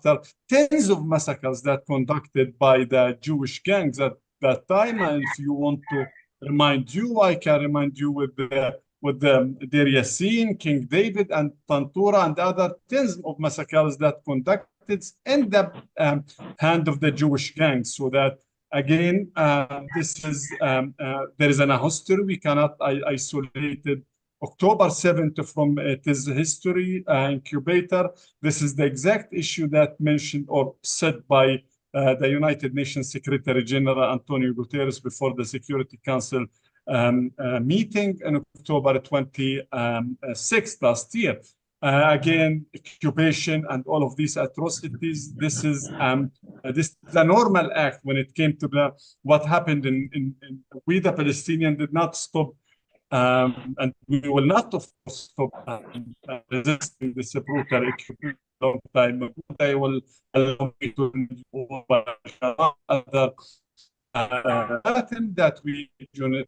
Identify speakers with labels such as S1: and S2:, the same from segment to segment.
S1: after tens of massacres that conducted by the Jewish gangs at that time. And if you want to remind you, I can remind you with the Deir Yassin, King David, and Tantura, and other tens of massacres that conducted in the hand of the Jewish gangs. So that again, this is there is a history. We cannot isolate it. October 7th from it is history incubator. This is the exact issue that mentioned or said by the United Nations Secretary General Antonio Guterres before the Security Council meeting in October 26th last year. Again, occupation and all of these atrocities. This is a normal act when it came to what happened in we the Palestinians did not stop. And we will not, of course, stop resisting this brutal occupation long time ago. They will allow me to over other that we Israeli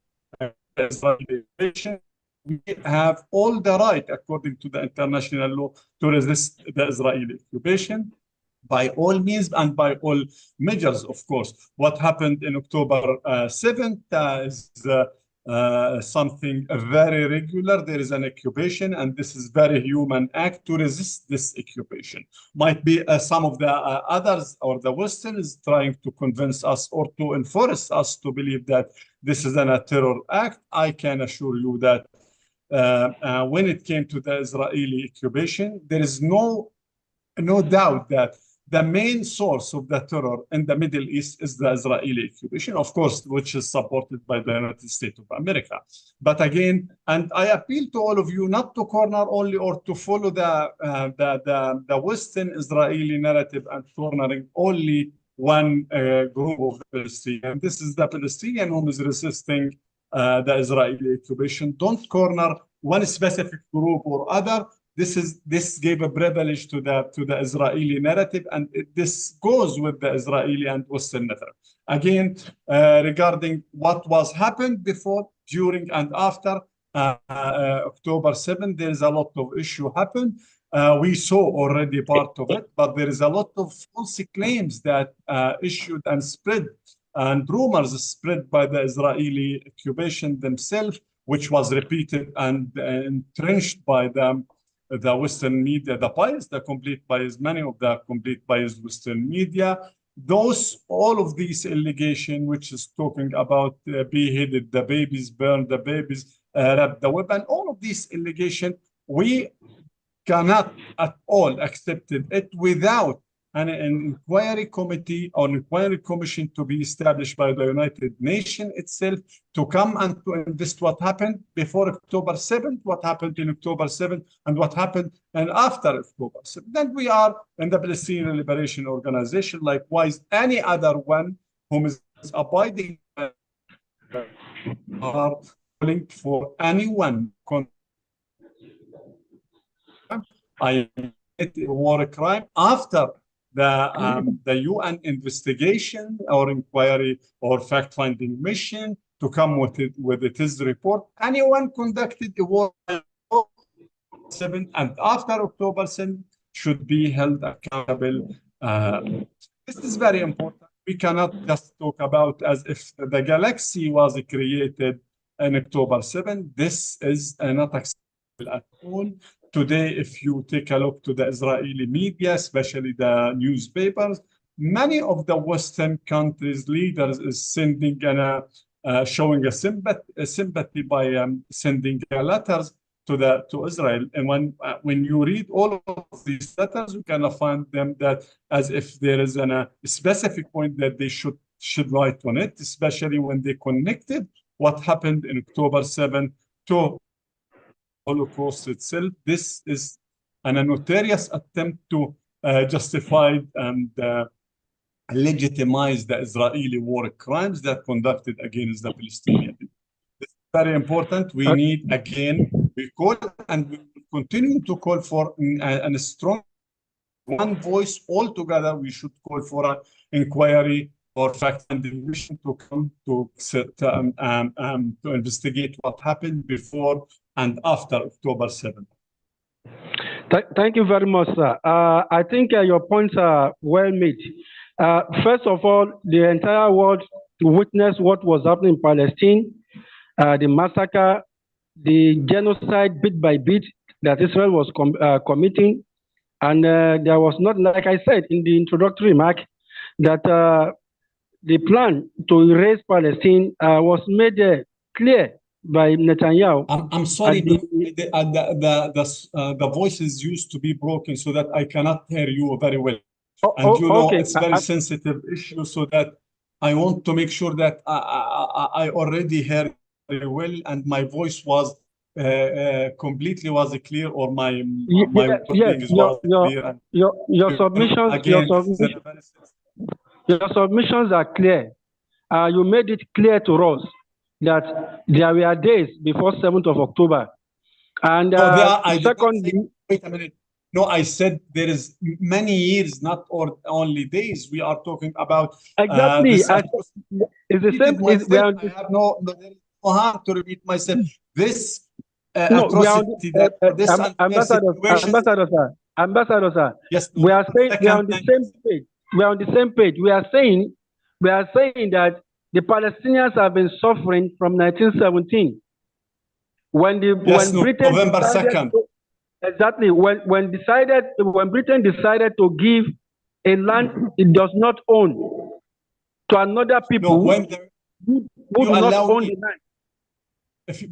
S1: occupation. We have all the right, according to the international law, to resist the Israeli occupation by all means and by all measures, of course. What happened in October 7th is something very regular. There is an occupation, and this is very human act to resist this occupation. Might be some of the others or the Western is trying to convince us or to enforce us to believe that this is a terror act. I can assure you that when it came to the Israeli occupation, there is no doubt that the main source of the terror in the Middle East is the Israeli occupation, of course, which is supported by the United States of America. But again, and I appeal to all of you not to corner only or to follow the Western Israeli narrative and cornering only one group of Palestinians. This is the Palestinian who is resisting the Israeli occupation. Don't corner one specific group or other. This gave a privilege to the Israeli narrative, and this goes with the Israeli and Western narrative. Again, regarding what was happened before, during, and after October 7th, there is a lot of issue happened. We saw already part of it, but there is a lot of false claims that issued and spread, and rumors spread by the Israeli occupation themselves, which was repeated and entrenched by them. The Western media, the bias, the complete bias, many of the complete bias Western media, all of these allegations, which is talking about beheaded the babies, burned the babies, wrapped the weapon, all of these allegations, we cannot at all accept it without an inquiry committee or inquiry commission to be established by the United Nations itself to come and to invest what happened before October 7th, what happened in October 7th, and what happened and after October 7th. Then we are in the Palestinian Liberation Organization, likewise any other one whom is abiding are calling for anyone. I war crime after the UN investigation or inquiry or fact-finding mission to come with its report. Anyone conducted a war 7 and after October 7 should be held accountable. This is very important. We cannot just talk about as if the galaxy was created in October 7. This is not acceptable at all. Today, if you take a look to the Israeli media, especially the newspapers, many of the Western countries' leaders is sending showing a sympathy by sending letters to Israel. And when you read all of these letters, you can find them that as if there is a specific point that they should write on it, especially when they connected what happened in October 7 to Holocaust itself. This is a notorious attempt to justify and legitimize the Israeli war crimes that conducted against the Palestinians. This is very important. We need, again, we call and we will continue to call for a strong one voice altogether. We should call for an inquiry or fact-finding mission to come to investigate what happened before and after October 7th.
S2: Thank you very much, sir. I think your points are well made. First of all, the entire world witnessed what was happening in Palestine, the massacre, the genocide bit by bit that Israel was committing. And there was not, like I said in the introductory remark, that the plan to erase Palestine was made clear by Netanyahu.
S1: I'm sorry, the voices used to be broken so that I cannot hear you very well. And you know,
S2: okay.
S1: it's very sensitive issue, so that I want to make sure that I already heard very well and my voice was completely was clear, or my wording was clear. And
S2: your submissions,
S1: again,
S2: your submissions are clear. You made it clear to us that there were days before 7th of October. And secondly,
S1: wait a minute. No, I said there is many years, not only days. We are talking about
S2: exactly. It's the same.
S1: I have no harm to repeat myself. This atrocity,
S2: Ambassador, sir. Yes, we are saying we are on the same page. We are on the same page. We are saying that the Palestinians have been suffering from 1917 when Britain
S1: November 2nd.
S2: Exactly. When Britain decided to give a land it does not own to another people who do not own the land.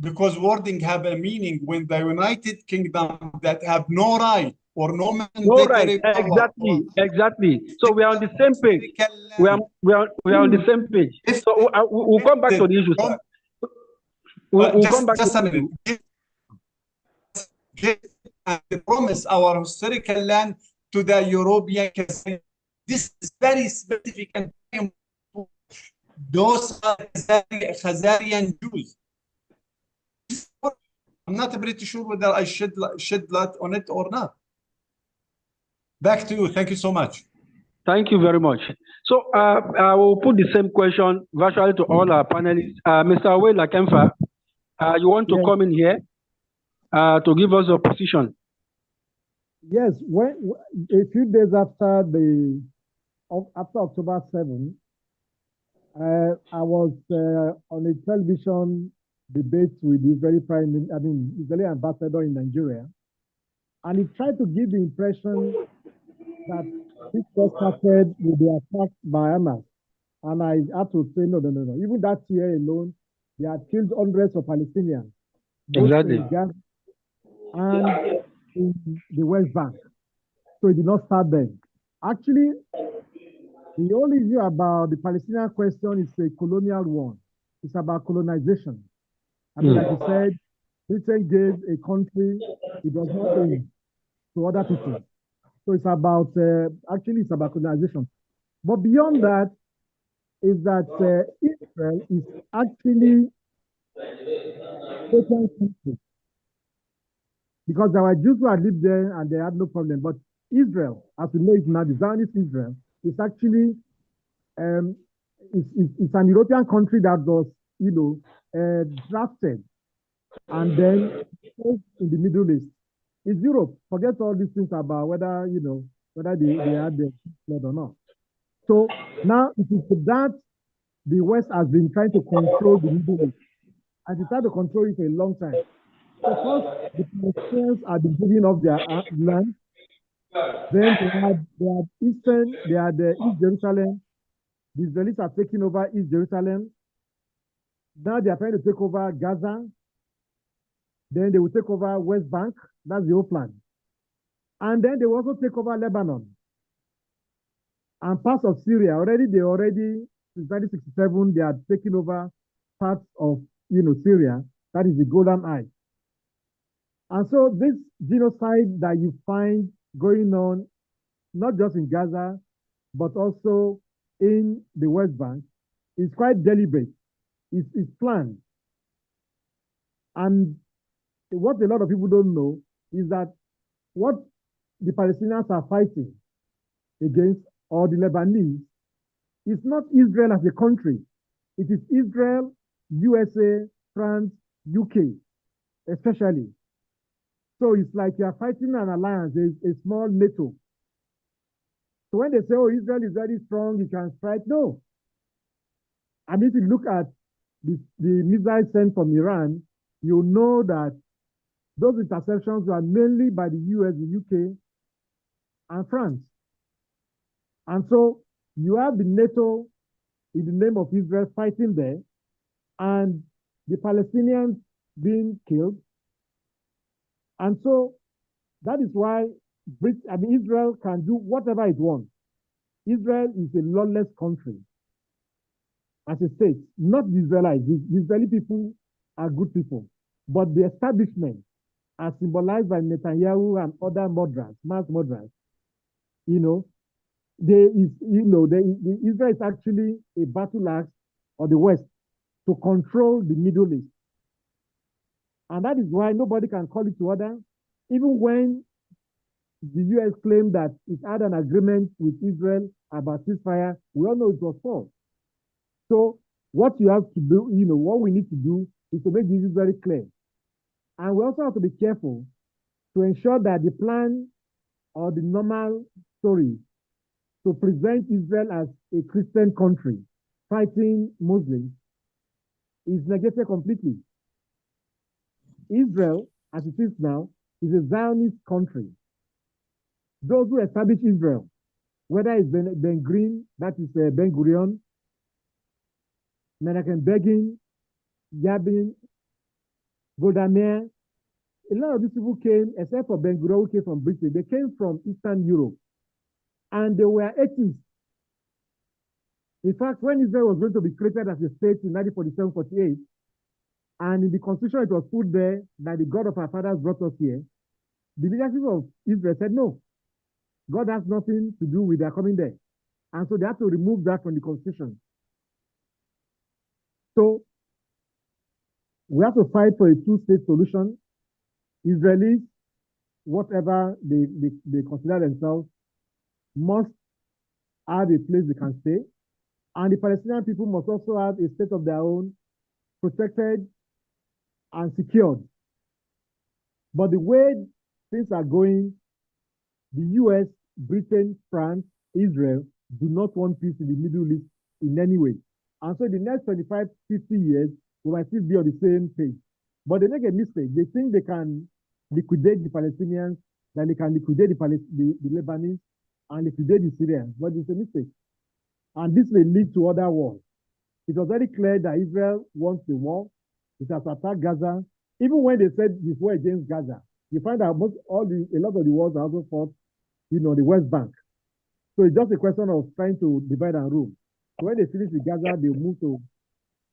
S1: Because wording have a meaning. When the United Kingdom that have no right or no mandatory
S2: power. Exactly. So we are on the same page. We are on the same page. So we'll come back to the issue, sir. We'll come back
S1: just a minute. And promise our historical land to the European. This is very specific and those are Khazarian Jews. I'm not pretty sure whether I shed light on it or not. Back to you. Thank you so much.
S2: Thank you very much. So I will put the same question virtually to all our panelists. Mr. Awela Kemfa, you want to come in here to give us your position?
S3: Yes. A few days after October 7, I was on a television debate with the Israeli ambassador in Nigeria, and he tried to give the impression that this was started with the attack by Hamas. And I had to say, no. Even that year alone, they had killed hundreds of Palestinians.
S2: Exactly.
S3: In Gaza and in the West Bank. So it did not start then. Actually, the whole issue about the Palestinian question is a colonial one. It's about colonization. Like you said, Britain gave a country it does not own to other people. So it's about, actually it's about colonization. But beyond that, is that Israel is actually a country. Because there were Jews who had lived there and they had no problem. But Israel, as we know it now, the Zionist Israel, is actually, it's an European country that was, drafted and then in the Middle East. It's Europe. Forget all these things about whether, whether they had the flood or not. So now it is that the West has been trying to control the Middle East. And they tried to control it for a long time. So first, the Palestinians are giving up their land. Then they had East Jerusalem. The Israelis are taking over East Jerusalem. Now they are trying to take over Gaza. Then they will take over West Bank. That's the whole plan. And then they will also take over Lebanon and parts of Syria. Since 1967, they are taking over parts of, Syria. That is the Golan Heights. And so this genocide that you find going on, not just in Gaza, but also in the West Bank, is quite deliberate. It's planned. And what a lot of people don't know is that what the Palestinians are fighting against, or the Lebanese, is not Israel as a country. It is Israel, USA, France, UK, especially. So it's like you're fighting an alliance, a small NATO. So when they say, oh, Israel is very strong, you can fight, no. And if you look at the missiles sent from Iran, you know that those interceptions were mainly by the US, the UK, and France. And so you have the NATO in the name of Israel fighting there, and the Palestinians being killed. And so that is why Israel can do whatever it wants. Israel is a lawless country as a state, not the Israelites. The Israeli people are good people, but the establishment, as symbolized by Netanyahu and other murderers, mass murderers, Israel is actually a battle axe of the West to control the Middle East. And that is why nobody can call it to order, even when the US claimed that it had an agreement with Israel about ceasefire. We all know it was false. So what you have to do, what we need to do is to make this very clear. And we also have to be careful to ensure that the plan or the normal story to present Israel as a Christian country fighting Muslims is negated completely. Israel, as it is now, is a Zionist country. Those who established Israel, whether it's Ben Green, that is Ben Gurion, Menachem Begin, Yabin, Golda Meir, a lot of these people came, except for Ben Gurion, who came from Britain, they came from Eastern Europe, and they were atheists. In fact, when Israel was going to be created as a state in 1947-48, and in the constitution it was put there that the God of our fathers brought us here, the leadership of Israel said, no, God has nothing to do with their coming there. And so they have to remove that from the constitution. So we have to fight for a two-state solution. Israelis, whatever they consider themselves, must have a place they can stay. And the Palestinian people must also have a state of their own, protected and secured. But the way things are going, the US, Britain, France, Israel do not want peace in the Middle East in any way. And so in the next 25, 50 years, we might still be on the same page. But they make a mistake. They think they can liquidate the Palestinians, then they can liquidate the Lebanese and liquidate the Syrians. But it's a mistake. And this may lead to other wars. It was very clear that Israel wants the war. It has attacked Gaza. Even when they said this war against Gaza, you find that a lot of the wars are also fought, the West Bank. So it's just a question of trying to divide and rule. So when they finish with Gaza, they'll move to,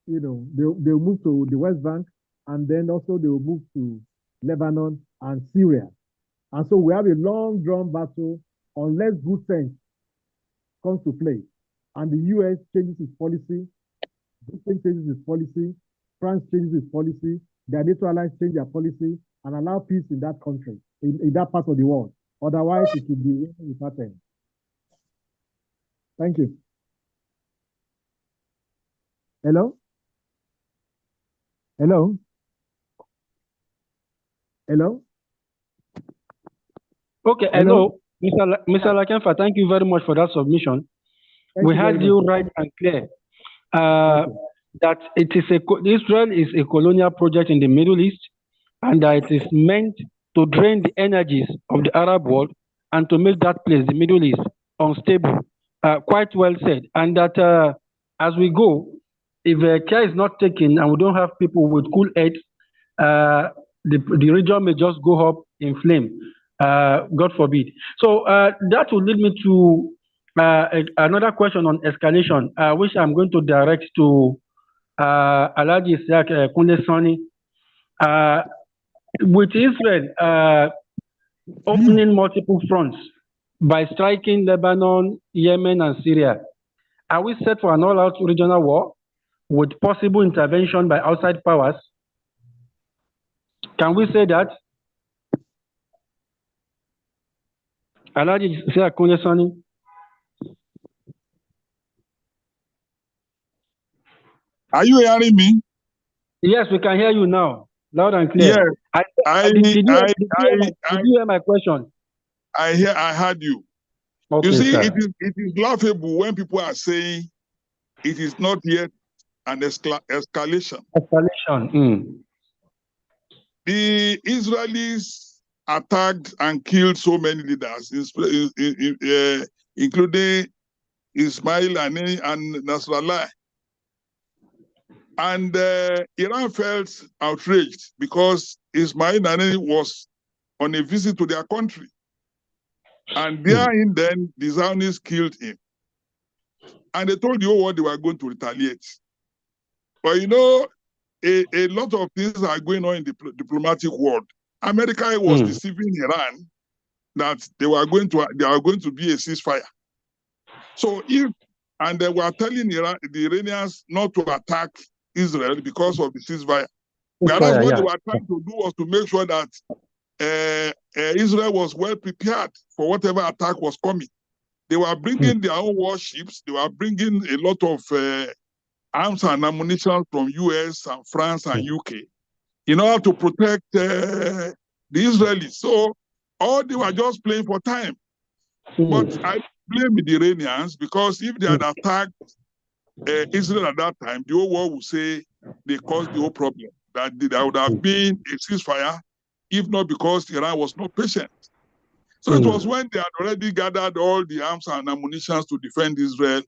S3: they'll move to the West Bank, and then also they will move to Lebanon and Syria. And so we have a long drawn battle unless good sense comes to play. And the US changes its policy, Britain changes its policy, France changes its policy, their NATO allies change their policy and allow peace in that country, in that part of the world. Otherwise, it will be without end. Thank you. Hello? Hello? Hello?
S2: Okay, hello. Mr. Lakenfa, thank you very much for that submission. We had you right and clear that Israel is a colonial project in the Middle East, and that it is meant to drain the energies of the Arab world and to make that place, the Middle East, unstable. Quite well said. And that as we go, if care is not taken and we don't have people with cool heads, the region may just go up in flame. God forbid. So that will lead me to another question on escalation, which I'm going to direct to Alhaji Isiaq Kunle Sani. With Israel opening multiple fronts by striking Lebanon, Yemen, and Syria, are we set for an all-out regional war with possible intervention by outside powers? Can we say that? Alhaji Isiaq Kunle Sani.
S4: Are you hearing me?
S2: Yes, we can hear you now. Loud and clear.
S4: Yes,
S2: Did you hear my question?
S4: I heard you.
S2: Okay,
S4: you see,
S2: sir.
S4: it is laughable when people are saying it is not yet an escalation.
S2: Escalation.
S4: The Israelis attacked and killed so many leaders, including Ismail Haniyeh and Nasrallah. And Iran felt outraged because Ismail Haniyeh was on a visit to their country. And therein then, the Zionists killed him. And they told the whole world they were going to retaliate. But you know, a lot of things are going on in the diplomatic world. America was deceiving Iran that they are going to be a ceasefire. So and they were telling the Iranians not to attack Israel because of the ceasefire. Whereas what they were trying to do was to make sure that Israel was well prepared for whatever attack was coming. They were bringing their own warships. They were bringing a lot of arms and ammunition from US and France and UK in order to protect the Israelis. So all they were just playing for time. But I blame the Iranians because if they had attacked Israel at that time, the whole world would say they caused the whole problem. That there would have been a ceasefire, if not because Iran was not patient. So it was when they had already gathered all the arms and ammunition to defend Israel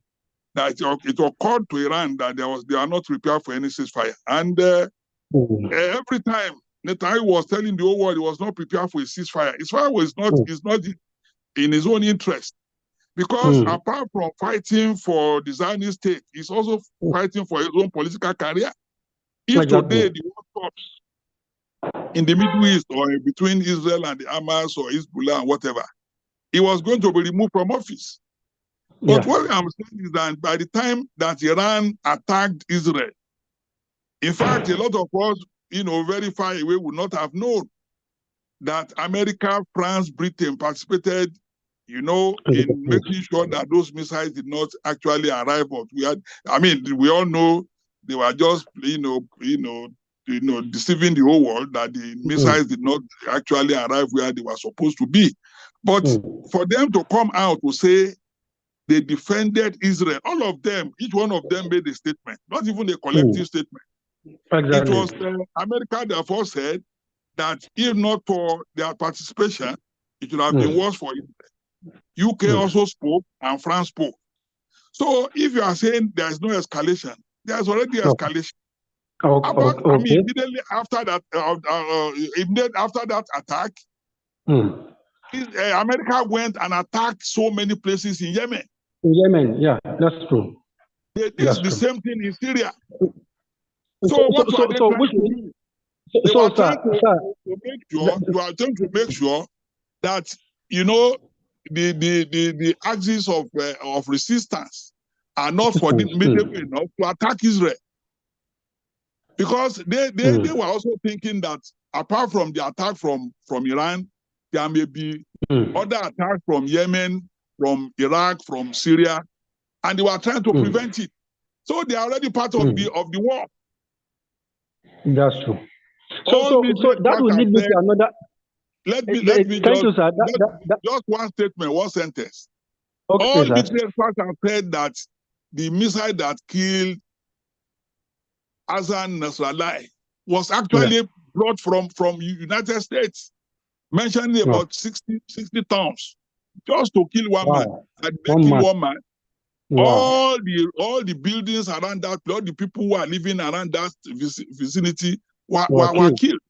S4: that it occurred to Iran that they are not prepared for any ceasefire. And every time Netanyahu was telling the whole world he was not prepared for a ceasefire, ceasefire was not in his own interest. Because apart from fighting for the Zionist state, he's also fighting for his own political career. If today the war stops in the Middle East or between Israel and the Hamas or Hezbollah and whatever, he was going to be removed from office. But what I'm saying is that by the time that Iran attacked Israel, in fact, a lot of us, very far away would not have known that America, France, Britain participated in making sure that those missiles did not actually arrive. But we all know they were just, deceiving the whole world that the missiles did not actually arrive where they were supposed to be. But for them to come out to say they defended Israel, all of them, each one of them made a statement, not even a collective statement. It was America therefore said that if not for their participation, it would have been worse for Israel. UK also spoke and France spoke. So if you are saying there is no escalation, there's already escalation. Immediately after that, attack, America went and attacked so many places in Yemen.
S2: In Yemen, yeah, that's true.
S4: They did the same thing in Syria. So what were they trying to do? They were trying to make sure that the axis of resistance are not formidable enough to attack Israel. Because they were also thinking that apart from the attack from Iran, there may be other attacks from Yemen, from Iraq, from Syria, and they were trying to prevent it. So they are already part of the war.
S2: That's true. So that will lead me to another.
S4: Let me
S2: thank you, sir.
S4: Just one statement, one sentence.
S2: Okay,
S4: all military experts have said that the missile that killed Hassan Nasrallah was actually brought from United States, mentioning about 60 tons, just to kill one man. And they kill one man. All the buildings around that, all the people who are living around that vicinity were killed.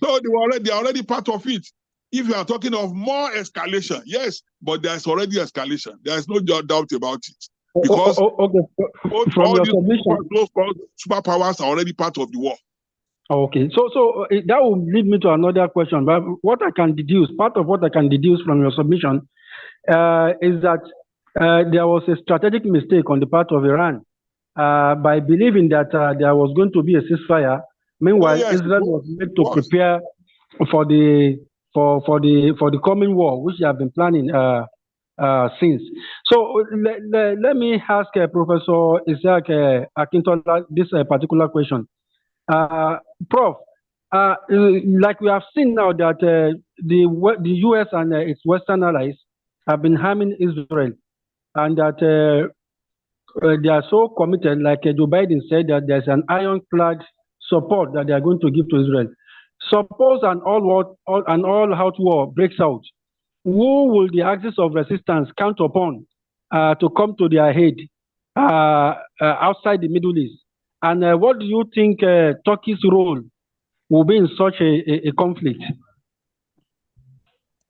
S4: So they are already part of it. If you are talking of more escalation, yes, but there's already escalation. There's no doubt about it. Because
S2: from your submission,
S4: those superpowers are already part of the war.
S2: Okay, so that will lead me to another question. But what I can deduce, part of what I can deduce from your submission is that there was a strategic mistake on the part of Iran by believing that there was going to be a ceasefire. Meanwhile, Israel was made to prepare for the coming war, which they have been planning since. So let me ask Professor Isaac Akintola this particular question. Prof, like we have seen now that the U.S. and its Western allies have been harming Israel, and that they are so committed, like Joe Biden said, that there's an ironclad support that they are going to give to Israel. Suppose an all-out war breaks out, who will the axis of resistance count upon to come to their aid outside the Middle East? And what do you think Turkey's role will be in such a conflict?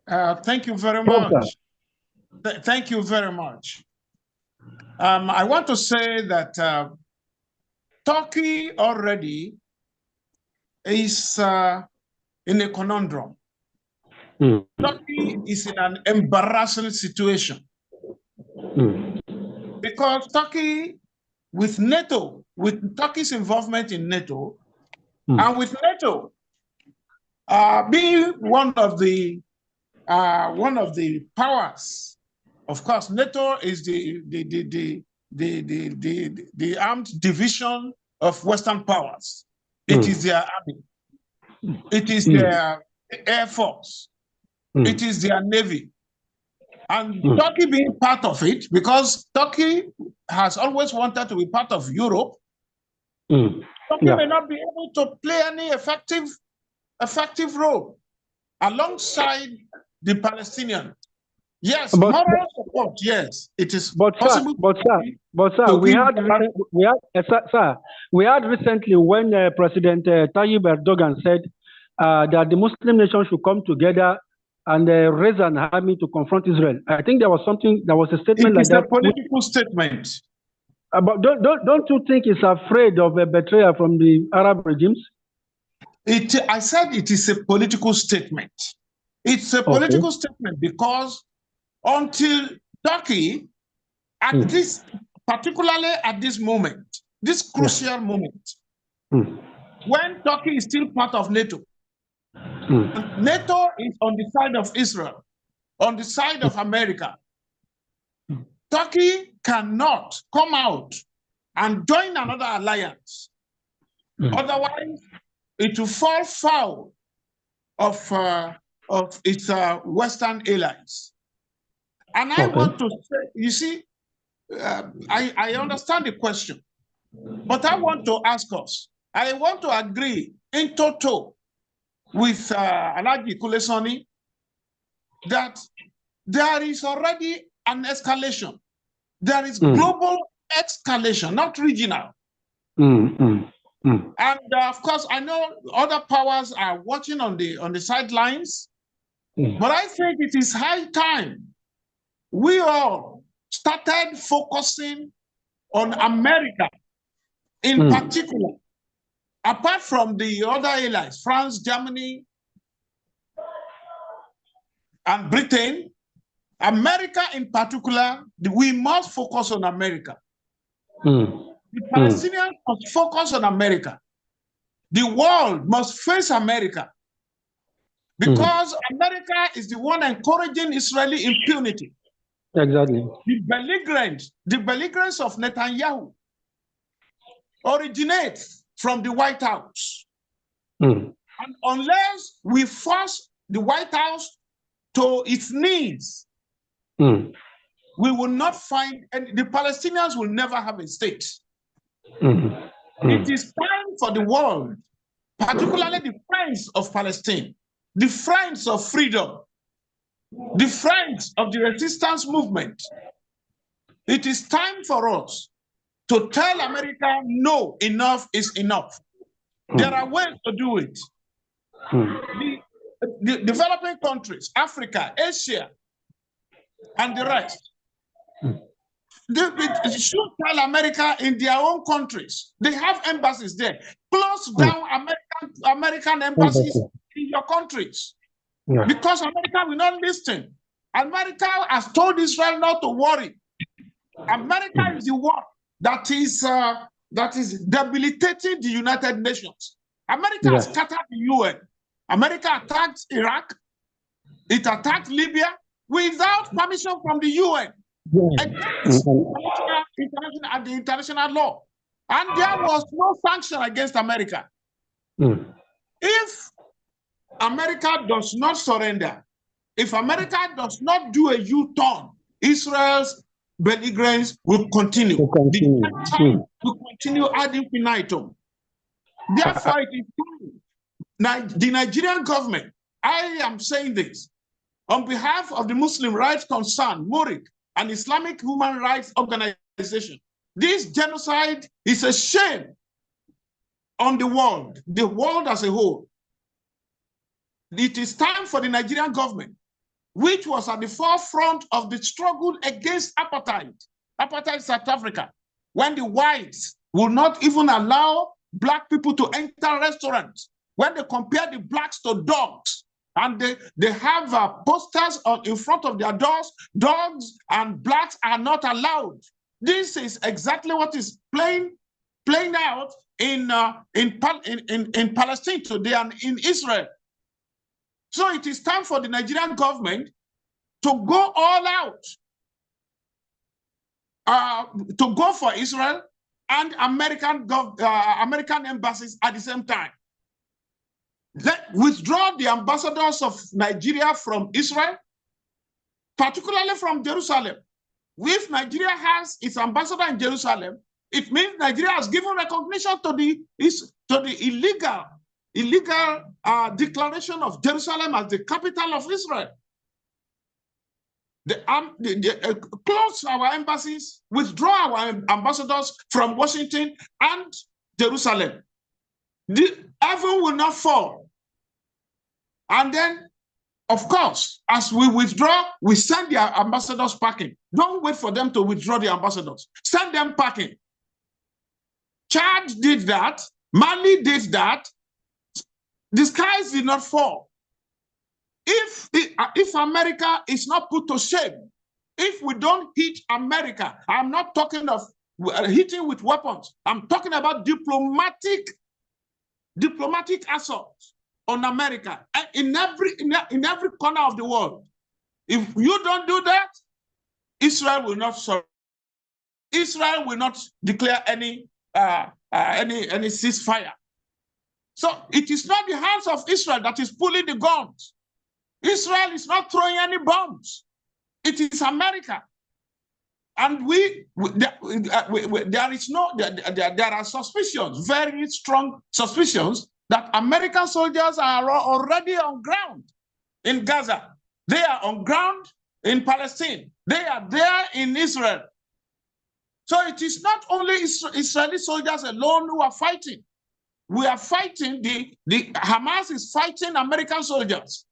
S5: Thank you very much. Thank you very much. I want to say that Turkey already is in a conundrum. Turkey is in an embarrassing situation because Turkey, with NATO, with Turkey's involvement in NATO, and with NATO being one of the powers. Of course, NATO is the armed division of Western powers. It is their army. It is their air force. It is their navy. And Turkey being part of it, because Turkey has always wanted to be part of Europe, Turkey may not be able to play any effective role alongside the Palestinians. Yes, moral support. Yes, it is possible.
S2: Sir, we had recently when President Tayyip Erdogan said that the Muslim nations should come together and raise an army to confront Israel. I think there was a statement like that.
S5: It's a political statement.
S2: But don't you think he's afraid of a betrayal from the Arab regimes?
S5: I said it is a political statement. It's a political statement because until Turkey, particularly at this moment, this crucial moment, when Turkey is still part of NATO, NATO is on the side of Israel, on the side of America. Turkey cannot come out and join another alliance. Otherwise, it will fall foul of its Western allies. And I want to say, you see, I understand the question, but I want to ask us, I want to agree in toto with Alhaji Kulesoni that there is already an escalation. There is global escalation, not regional. And of course, I know other powers are watching on the sidelines, but I think it is high time we all started focusing on America in particular, apart from the other allies, France, Germany, and Britain. America in particular, we must focus on America. The Palestinians must focus on America. The world must face America because America is the one encouraging Israeli impunity.
S2: Exactly.
S5: The belligerence of Netanyahu originates from the White House. And unless we force the White House to its needs, we will not find, and the Palestinians will never have a state. It is time for the world, particularly the friends of Palestine, the friends of freedom, the friends of the resistance movement. It is time for us to tell America, no, enough is enough. There are ways to do it. The developing countries, Africa, Asia, and the rest, they should tell America in their own countries. They have embassies there. Close down American embassies in your countries. Because America will not listen. America has told Israel not to worry. America is the one that is debilitating the United Nations. America has scattered the UN. America attacked Iraq. It attacked Libya without permission from the UN. Against the international law. And there was no sanction against America. If America does not surrender, if America does not do a U-turn, Israel's belligerence will continue. The will continue ad infinitum. Therefore, it is time. The Nigerian government, I am saying this on behalf of the Muslim Rights Concern, MORIC, an Islamic human rights organization. This genocide is a shame on the world as a whole. It is time for the Nigerian government, which was at the forefront of the struggle against apartheid South Africa, when the whites will not even allow black people to enter restaurants, when they compare the blacks to dogs, and they have posters in front of their doors, dogs and blacks are not allowed. This is exactly what is playing out in Palestine today and in Israel. So it is time for the Nigerian government to go all out, to go for Israel and American embassies at the same time. Withdraw the ambassadors of Nigeria from Israel, particularly from Jerusalem. If Nigeria has its ambassador in Jerusalem, it means Nigeria has given recognition to the illegal declaration of Jerusalem as the capital of Israel. Close our embassies, withdraw our ambassadors from Washington and Jerusalem. The heaven will not fall. And then, of course, as we withdraw, we send the ambassadors packing. Don't wait for them to withdraw the ambassadors. Send them packing. Chad did that. Mali did that. The skies did not fall. If America is not put to shame, if we don't hit America, I'm not talking of hitting with weapons. I'm talking about diplomatic assault on America in every corner of the world. If you don't do that, Israel will not surrender. Israel will not declare any ceasefire. So it is not the hands of Israel that is pulling the guns. Israel is not throwing any bombs. It is America. And there are suspicions, very strong suspicions, that American soldiers are already on ground in Gaza. They are on ground in Palestine. They are there in Israel. So it is not only Israeli soldiers alone who are fighting. We are fighting, the Hamas is fighting American soldiers.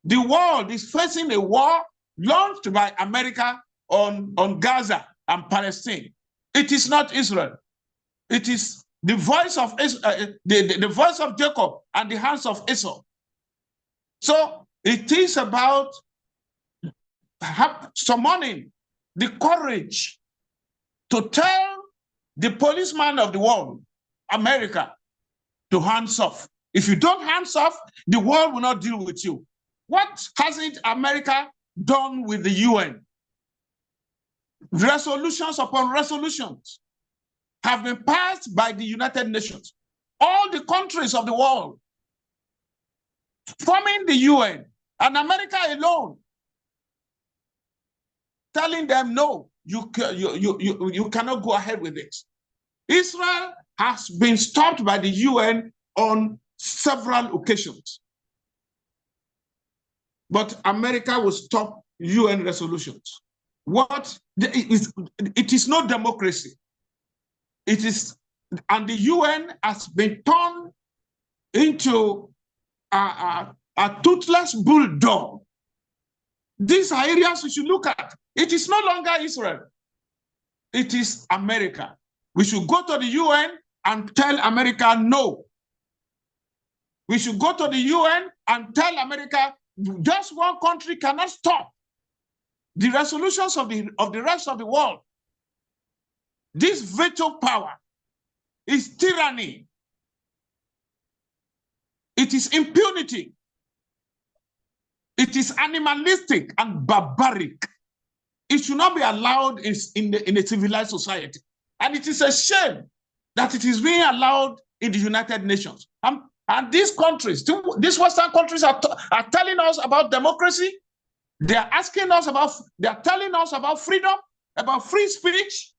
S5: The world is facing a war launched by America on Gaza and Palestine. It is not Israel. It is the voice of the voice of Jacob and the hands of Esau. So it is about summoning the courage to tell the policeman of the world, America, to hands off. If you don't hands off, the world will not deal with you. What hasn't America done with the UN? Resolutions upon resolutions have been passed by the United Nations. All the countries of the world forming the UN, and America alone telling them, no, you cannot go ahead with this. Israel has been stopped by the UN on several occasions. But America will stop UN resolutions. It is not democracy. It is, and the UN has been turned into a toothless bulldog. These are areas we should look at. It is no longer Israel. It is America. We should go to the UN and tell America no. We should go to the UN and tell America just one country cannot stop the resolutions of the rest of the world. This veto power is tyranny. It is impunity. It is animalistic and barbaric. It should not be allowed in a civilized society. And it is a shame that it is being allowed in the United Nations. And these countries, these Western countries are telling us about democracy. They are asking us about, they are telling us about freedom, about free speech.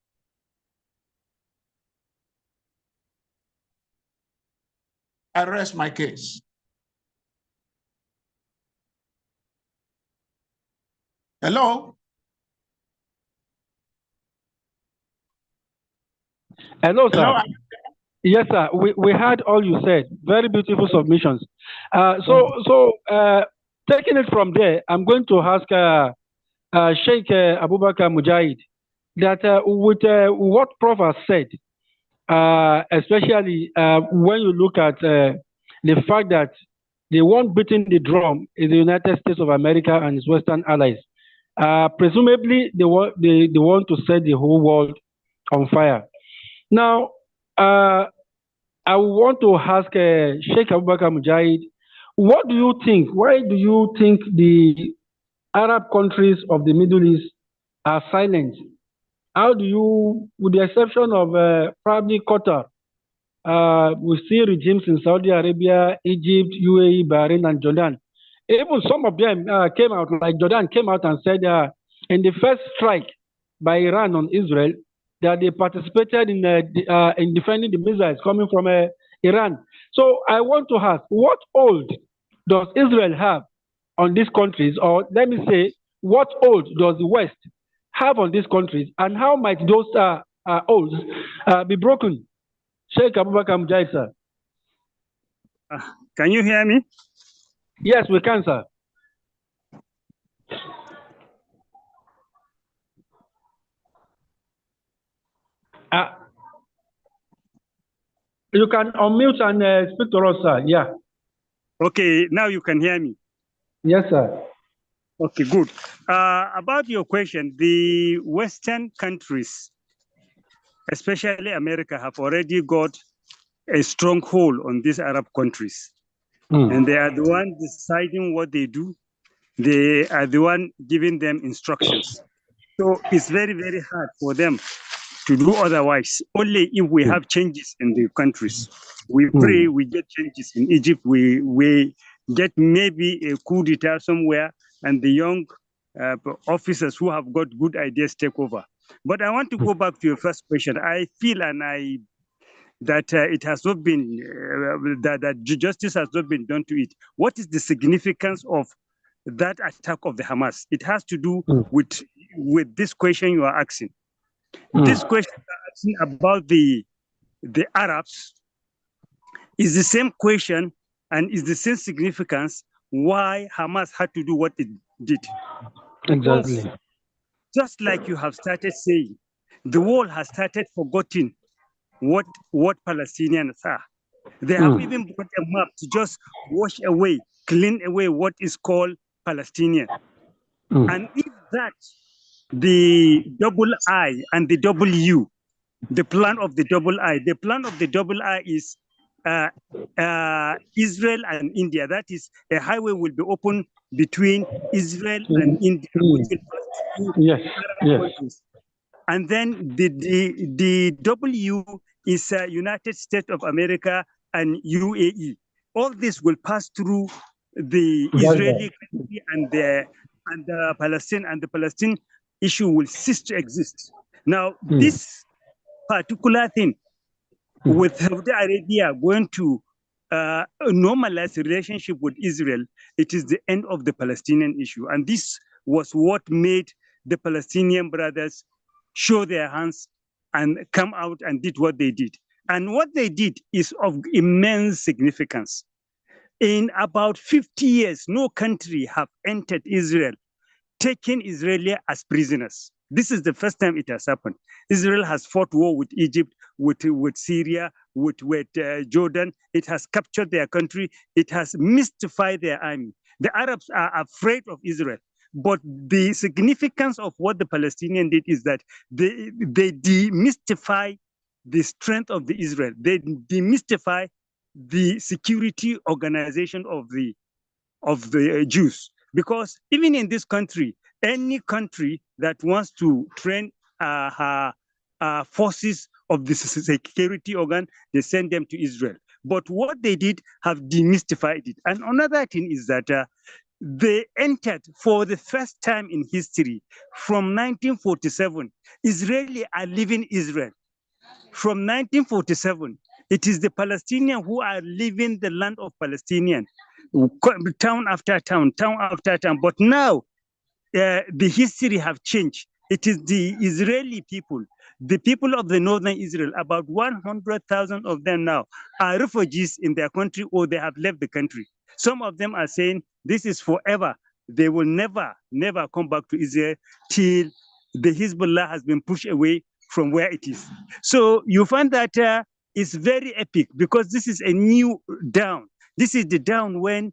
S5: I rest my case. Hello?
S2: Hello, sir.
S5: Hello?
S2: Yes, sir. We heard all you said. Very beautiful submissions. Taking it from there, I'm going to ask Sheikh Abubakar Mujahid that with what Prof has said, especially when you look at the fact that the one beating the drum is the United States of America and its Western allies. Presumably, they want to set the whole world on fire. Now, I want to ask Sheikh Abubakar Mujahid, what do you think? Why do you think the Arab countries of the Middle East are silent? How do you, with the exception of probably Qatar, we see regimes in Saudi Arabia, Egypt, UAE, Bahrain, and Jordan. Even some of them came out, like Jordan came out and said in the first strike by Iran on Israel, that they participated in defending the missiles coming from Iran. So I want to ask, what hold does Israel have on these countries, or let me say, what hold does the West have on these countries, and how might those holds be broken? Sheikh Abubakar Mujahid, sir.
S6: Can you hear me?
S2: Yes, we can, sir. You can unmute and speak to us, sir. Yeah.
S6: Okay, now you can hear me.
S2: Yes, sir.
S6: Okay, good. About your question, the Western countries, especially America, have already got a stronghold on these Arab countries. And they are the one deciding what they do. They are the one giving them instructions. So it's very, very hard for them to do otherwise. Only if we have changes in the countries. We pray we get changes in Egypt. We get maybe a coup d'etat somewhere, and the young officers who have got good ideas take over. But I want to go back to your first question. I feel that it has not been, that justice has not been done to it. What is the significance of that attack of the Hamas? It has to do with this question you are asking. This question you are asking about the Arabs is the same question and is the same significance why Hamas had to do what it did.
S2: Exactly.
S6: Because just like you have started saying, the world has started forgetting what Palestinians are. They have even brought a map to just wash away, clean away what is called Palestinian. And if that, the double I and the double U, the plan of the double I is Israel and India. That is, a highway will be open between Israel and India, which will pass through Arab countries. And then the W is United States of America and UAE. All this will pass through the Israeli country and the Palestine, and the Palestine issue will cease to exist. Now, this particular thing with Saudi Arabia going to normalize the relationship with Israel, it is the end of the Palestinian issue. And this was what made the Palestinian brothers show their hands and come out and did what they did. And what they did is of immense significance. In about 50 years, no country have entered Israel, taken Israelis as prisoners. This is the first time it has happened. Israel has fought war with Egypt, with Syria, with Jordan. It has captured their country. It has mystified their army. The Arabs are afraid of Israel. But the significance of what the Palestinians did is that they demystify the strength of the Israel. They demystify the security organization of the Jews. Because even in this country, any country that wants to train her forces of the security organ, they send them to Israel. But what they did have demystified it. And another thing is that they entered for the first time in history from 1947. Israeli are leaving Israel. From 1947, it is the Palestinians who are leaving the land of Palestinian, town after town, town after town. But now the history have changed. It is the Israeli people, the people of the northern Israel, about 100,000 of them now are refugees in their country, or they have left the country. Some of them are saying this is forever. They will never come back to Israel till the Hezbollah has been pushed away from where it is. So you find that it's very epic, because this is a new down. This is the down when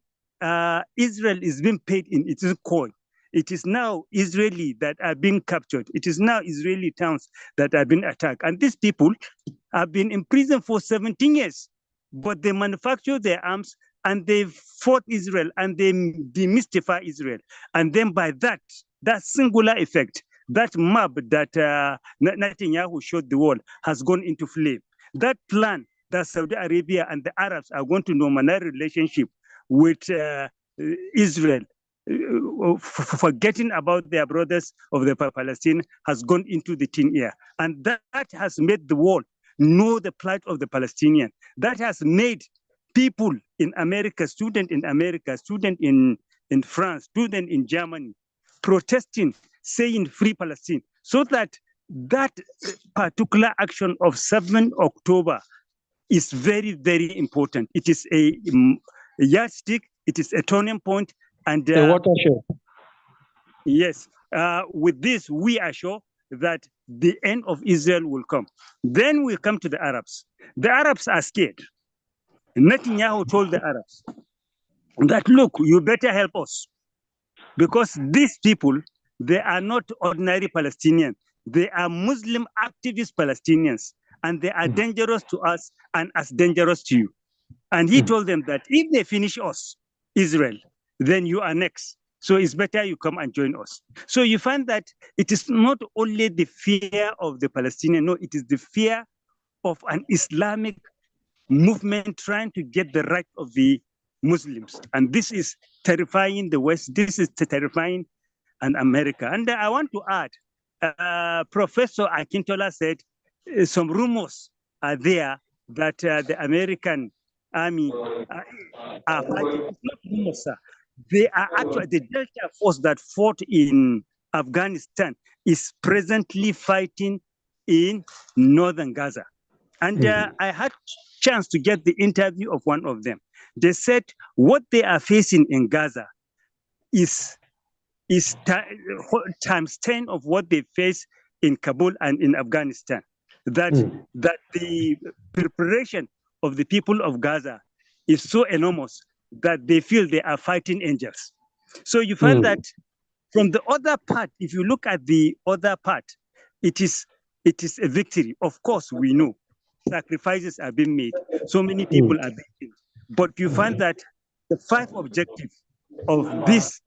S6: Israel is being paid in its coin. It is now Israeli that are being captured. It is now Israeli towns that are being attacked. And these people have been in prison for 17 years, but they manufacture their arms and they fought Israel and they demystify Israel. And then by that singular effect, that map that Netanyahu showed the world has gone into flame. That plan that Saudi Arabia and the Arabs are going to normalize relationship with Israel, forgetting about their brothers of the Palestine, has gone into the thin air. And that has made the world know the plight of the Palestinian. That has made people in America, student in France, student in Germany, protesting, saying free Palestine. So that particular action of 7 October is very, very important. It is a yardstick, it is a turning point, and
S2: a watershed.
S6: Yes, with this, we are sure that the end of Israel will come. Then we come to the Arabs. The Arabs are scared. Netanyahu told the Arabs that, look, you better help us, because these people, they are not ordinary Palestinians. They are Muslim activist Palestinians, and they are dangerous to us and as dangerous to you. And he told them that if they finish us, Israel, then you are next. So it's better you come and join us. So you find that it is not only the fear of the Palestinian, no, it is the fear of an Islamic movement trying to get the right of the Muslims. And this is terrifying the West. This is terrifying and America. And I want to add, Professor Akintola said some rumors are there that the American army are fighting. It's not rumors, sir. They are actually, the Delta Force that fought in Afghanistan is presently fighting in northern Gaza. And I had chance to get the interview of one of them. They said what they are facing in Gaza is times 10 of what they face in Kabul and in Afghanistan. That the preparation of the people of Gaza is so enormous that they feel they are fighting angels. So you find that from the other part, if you look at the other part, it is a victory. Of course, we know sacrifices are being made. So many people are being killed. But you find that the 5 objectives of this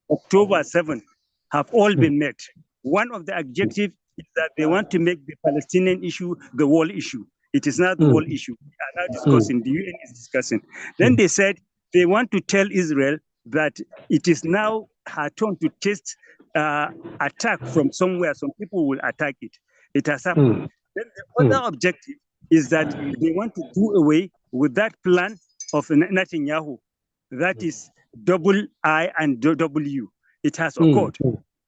S6: October 7th have all been met. One of the objectives is that they want to make the Palestinian issue the world issue. It is not the world issue. We are now discussing, the UN is discussing. Then they said they want to tell Israel that it is now her turn to test attack from somewhere. Some people will attack it. It has happened. Then the other objective is that they want to do away with that plan of Netanyahu. That is I and W. It has occurred.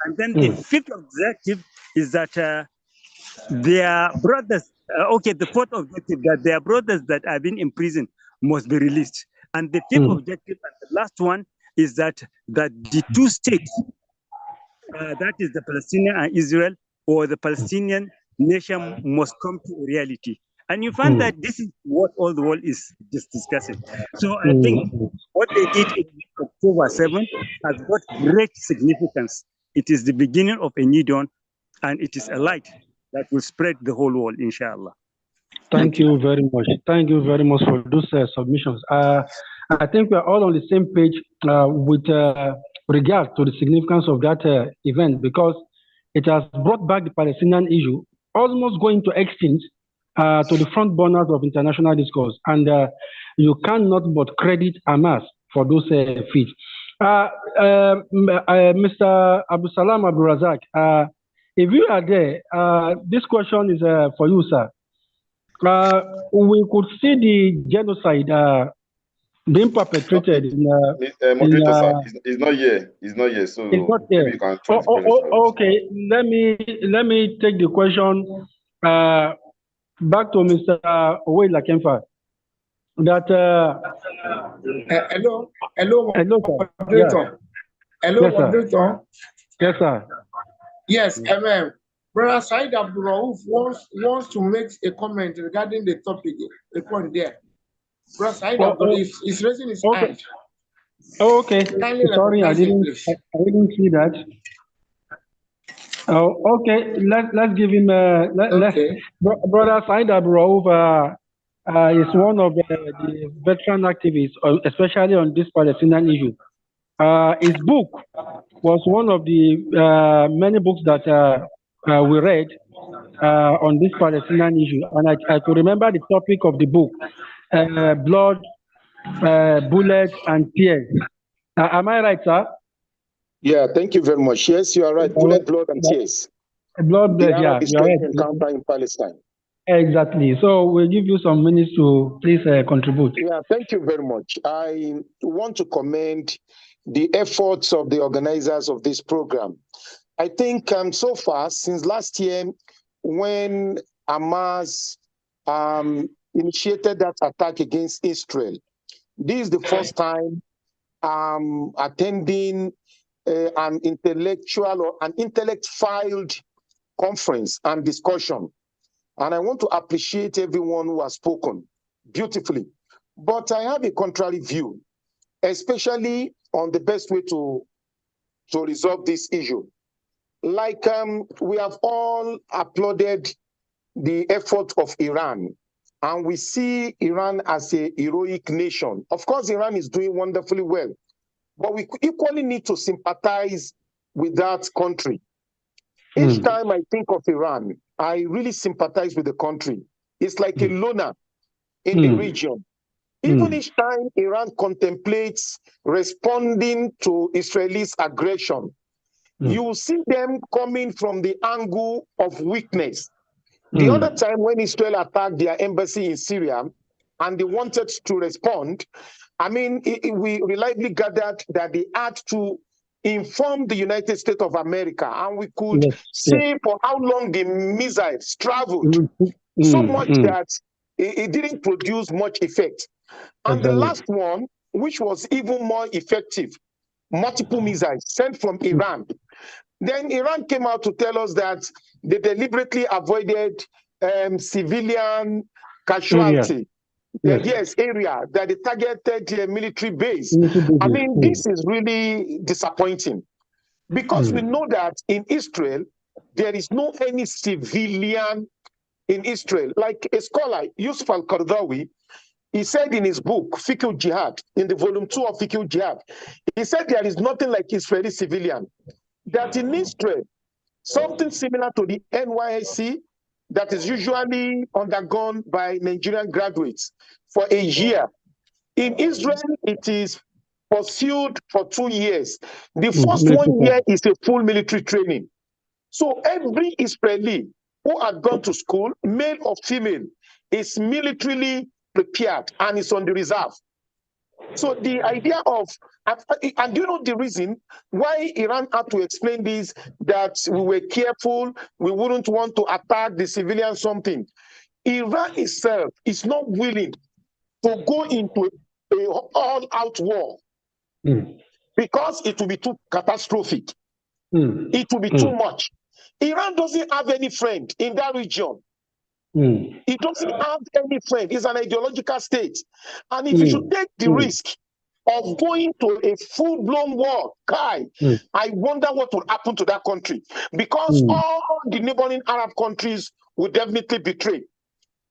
S6: And then the 5th objective is that their brothers, the 4th objective, that their brothers that have been in prison must be released. And the 5th objective, and the last one, is that the 2 states, that is the Palestinian and Israel, or the Palestinian nation, must come to a reality. And you find that this is what all the world is just discussing. So I think what they did in October 7th has got great significance. It is the beginning of a new dawn, and it is a light that will spread the whole world, inshallah.
S2: Thank you very much. Thank you very much for those submissions. I think we're all on the same page with regard to the significance of that event, because it has brought back the Palestinian issue, almost going to extinct to the front burners of international discourse, and you cannot but credit Hamas for those feats. Mr. Abdusalam Abdurazak, if you are there, this question is for you, sir. We could see the genocide being perpetrated in.
S7: Moderator, sir, he's not here. He's not here. So
S2: it's not here.
S7: maybe you can choose the question.
S2: Okay. Let me take the question back to Mr. Owe Lakemfa. That
S5: hello,
S2: sir.
S5: moderator.
S2: Yeah.
S5: Hello,
S2: Yes,
S5: moderator.
S2: Yes, sir.
S5: Yes, Brother Said Abdul wants to make a comment regarding the topic, the point there. Brother Said Abdul is raising his hand.
S2: Okay. Sorry, I didn't see that. Okay. Let's give him. Brother Said Abdul is one of the veteran activists, especially on this Palestinian issue. His book was one of the many books that we read on this Palestinian issue, and I could remember the topic of the book: blood, bullets, and tears. Am I right, sir?
S8: Yeah, thank you very much. Yes, you are right. Bullet, blood, and tears.
S2: Blood,
S8: the
S2: yeah,
S8: Arab encounter in Palestine.
S2: Exactly. So we'll give you some minutes to please contribute.
S8: Yeah, thank you very much. I want to commend the efforts of the organizers of this program. I think so far, since last year, when Hamas initiated that attack against Israel, this is the first time attending an intellectual or an intellect-filed conference and discussion. And I want to appreciate everyone who has spoken beautifully. But I have a contrary view, especially on the best way to resolve this issue. Like we have all applauded the effort of Iran, and we see Iran as a heroic nation. Of course, Iran is doing wonderfully well, but we equally need to sympathize with that country. Each time I think of Iran, I really sympathize with the country. It's like a loner in the region. Even each time Iran contemplates responding to Israelis' aggression, you see them coming from the angle of weakness. The other time when Israel attacked their embassy in Syria and they wanted to respond, I mean, we reliably gathered that they had to inform the United States of America, and we could see for how long the missiles traveled, so much that it didn't produce much effect. And the last one, which was even more effective, multiple missiles sent from Iran. Then Iran came out to tell us that they deliberately avoided civilian casualty. Area that they targeted military base. I mean, this is really disappointing because we know that in Israel, there is no any civilian in Israel. Like a scholar, Yusuf al-Qaradawi, he said in his book, Fiqh Jihad, in the volume 2 of Fiqh Jihad, he said there is nothing like Israeli civilian. That in Israel, something similar to the NYSC that is usually undergone by Nigerian graduates for a year. In Israel, it is pursued for 2 years. The first 1 year is a full military training. So every Israeli who had gone to school, male or female, is militarily prepared and is on the reserve. So the idea of, and do you know the reason why Iran had to explain this, that we were careful, we wouldn't want to attack the civilian something. Iran itself is not willing to go into an all-out war because it will be too catastrophic. It will be too much. Iran doesn't have any friend in that region. It doesn't have any friend. It's an ideological state. And if you should take the risk of going to a full-blown war, I wonder what will happen to that country. Because all the neighboring Arab countries will definitely betray,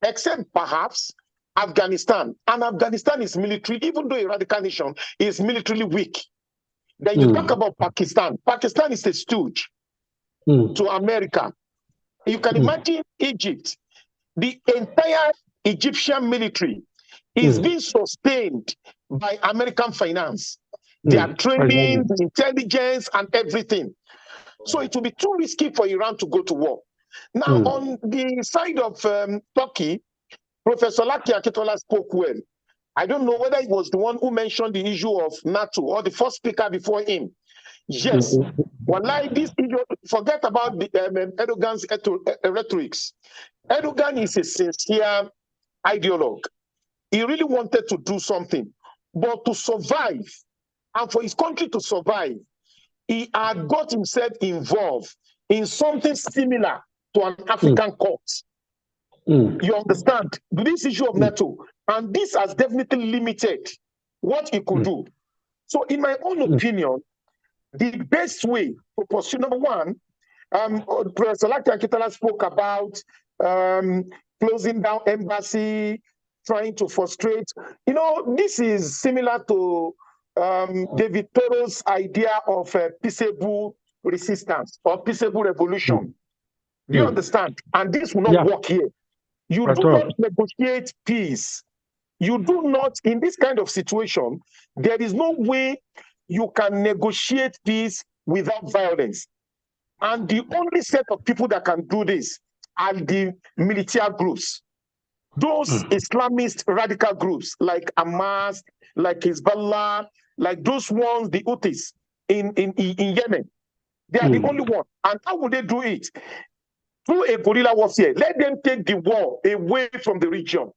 S8: except perhaps Afghanistan. And Afghanistan is military, even though a radical nation, is militarily weak. Then you talk about Pakistan. Pakistan is a stooge to America. You can imagine Egypt. the entire Egyptian military is being sustained by American finance. Their training, the intelligence, and everything. So it will be too risky for Iran to go to war. Now, on the side of Turkey, Professor Laki Akitola spoke well. I don't know whether it was the one who mentioned the issue of NATO or the first speaker before him. Yes. Well, like this issue, forget about the Erdogan's rhetorics. Erdogan is a sincere ideologue. He really wanted to do something. But to survive, and for his country to survive, he had got himself involved in something similar to an African court. You understand? This issue of NATO. And this has definitely limited what he could do. So in my own opinion, the best way to pursue, number one, Professor Laki Akitola spoke about closing down embassy, trying to frustrate. You know, this is similar to David Toro's idea of peaceable resistance or peaceable revolution. Do you understand? And this will not work here. You do not negotiate peace. You do not, in this kind of situation, there is no way you can negotiate peace without violence. And the only set of people that can do this are the military groups. Those Islamist radical groups like Hamas, like Hezbollah, like those ones, the Houthis in Yemen. They are the only ones. And how would they do it? Through a guerrilla warfare. Let them take the war away from the region.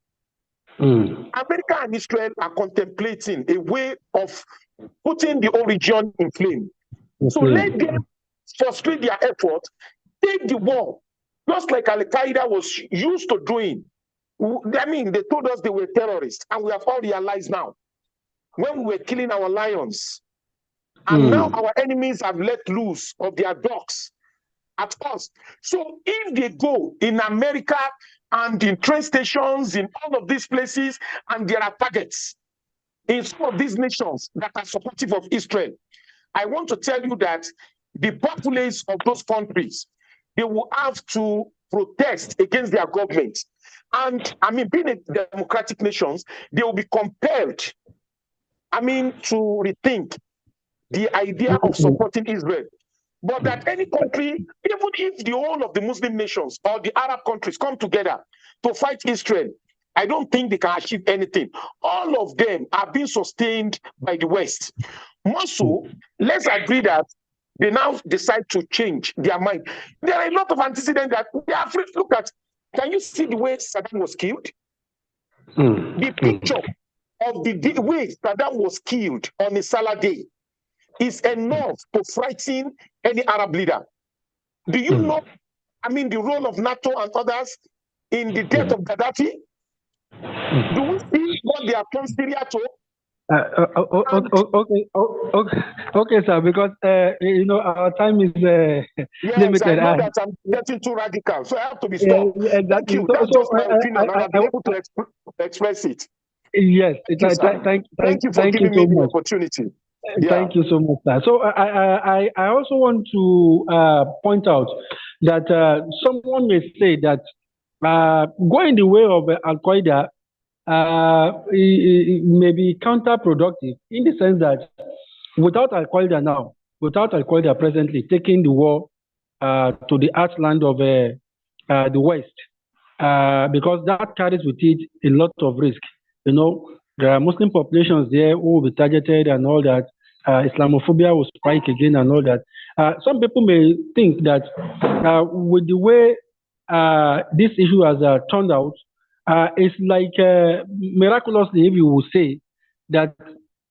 S8: America and Israel are contemplating a way of putting the whole region in flame. So let them frustrate their effort, take the war, just like Al-Qaeda was used to doing. I mean, they told us they were terrorists, and we have all realized now, when we were killing our lions, and now our enemies have let loose of their dogs at us. So if they go in America and in train stations, in all of these places, and there are targets in some of these nations that are supportive of Israel, I want to tell you that the populace of those countries, they will have to protest against their government. And I mean, being a democratic nations, they will be compelled, I mean, to rethink the idea of supporting Israel. But that any country, even if the whole of the Muslim nations or the Arab countries come together to fight Israel, I don't think they can achieve anything. All of them are being sustained by the West. More so, let's agree that they now decide to change their mind. There are a lot of antecedents that they are afraid. Look at, can you see the way Saddam was killed? The picture of the way Saddam was killed on a Salah day is enough to frighten any Arab leader. Do you know, I mean, the role of NATO and others in the death of Gaddafi? Do we see what they have done Syria to?
S2: Okay, sir, because you know our time is limited.
S8: I know that I'm getting too radical, so I have to be stopped.
S2: Exactly.
S8: Thank you. That's just my opinion, and I've been able to express it.
S2: Yes,
S8: thank you for giving me the opportunity.
S2: Thank you so much, sir. So I also want to point out that someone may say that going the way of Al-Qaeda may be counterproductive in the sense that without Al-Qaeda now, without Al-Qaeda presently taking the war to the heartland of the West, because that carries with it a lot of risk. You know, there are Muslim populations there who will be targeted and all that. Islamophobia will spike again and all that. Some people may think that with the way this issue has turned out, it's like miraculously, if you will say, that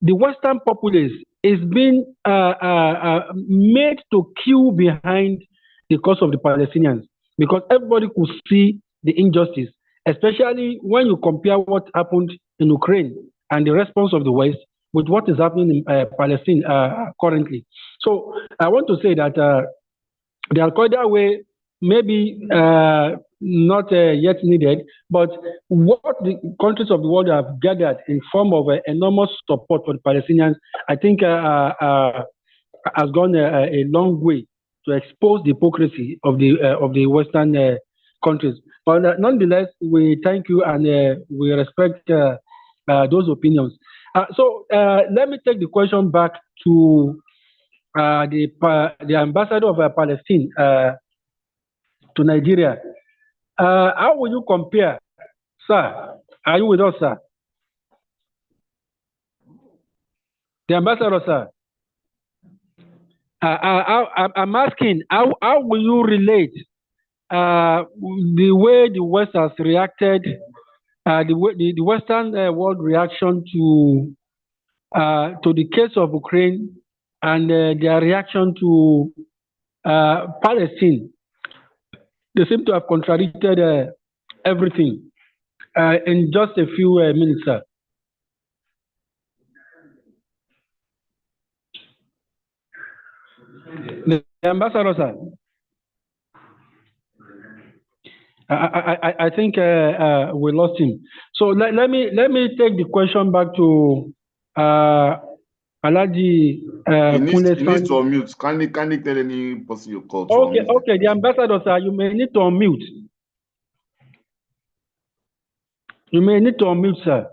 S2: the Western populace is being made to queue behind the cause of the Palestinians, because everybody could see the injustice, especially when you compare what happened in Ukraine and the response of the West with what is happening in Palestine currently. So I want to say that the Al-Qaeda way maybe not yet needed, but what the countries of the world have gathered in form of enormous support for the Palestinians, I think has gone a long way to expose the hypocrisy of the Western countries. But nonetheless, we thank you and we respect those opinions. So let me take the question back to the ambassador of Palestine to Nigeria. How will you compare, sir? Are you with us, sir? The ambassador, sir. I'm asking, how will you relate the way the West has reacted, the Western world reaction to the case of Ukraine and their reaction to Palestine? They seem to have contradicted everything in just a few minutes, sir. The ambassador, sir. I think we lost him. So let me take the question back to Alaji.
S7: He needs to unmute. Can he tell any person you call to unmute?
S2: Okay. The ambassador, sir, you may need to unmute. You may need to unmute, sir.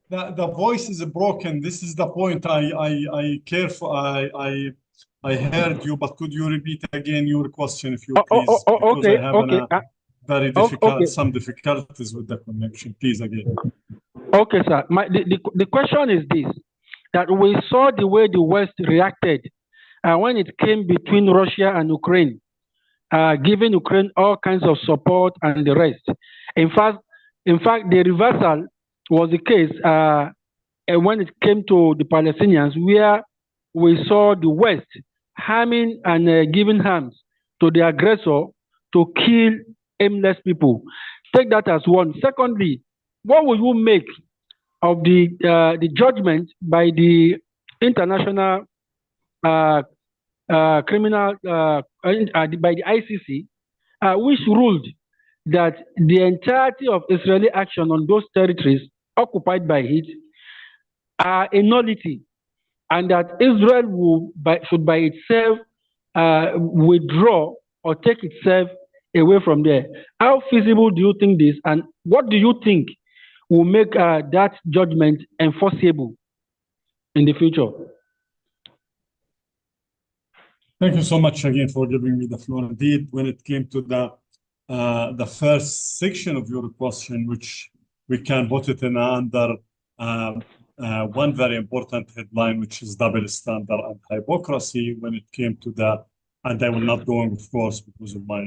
S1: The voice is broken. This is the point. I heard you, but could you repeat again your question, if you please? Because I have very difficult, some difficulties with the connection. Please again.
S2: Okay, sir. The question is this: that we saw the way the West reacted when it came between Russia and Ukraine, giving Ukraine all kinds of support and the rest. In fact, the reversal was the case when it came to the Palestinians, where we saw the West harming and giving arms to the aggressor to kill aimless people. Take that as one. Secondly, what will you make of the judgment by the International Criminal by the ICC, which ruled that the entirety of Israeli action on those territories occupied by it are a nullity, and that Israel should by itself withdraw or take itself away from there? How feasible do you think this, and what do you think will make that judgment enforceable in the future?
S1: Thank you so much again for giving me the floor. Indeed, when it came to the first section of your question, which we can put it in under one very important headline, which is double standard and hypocrisy, when it came to that, and I will not go on, of course, because of my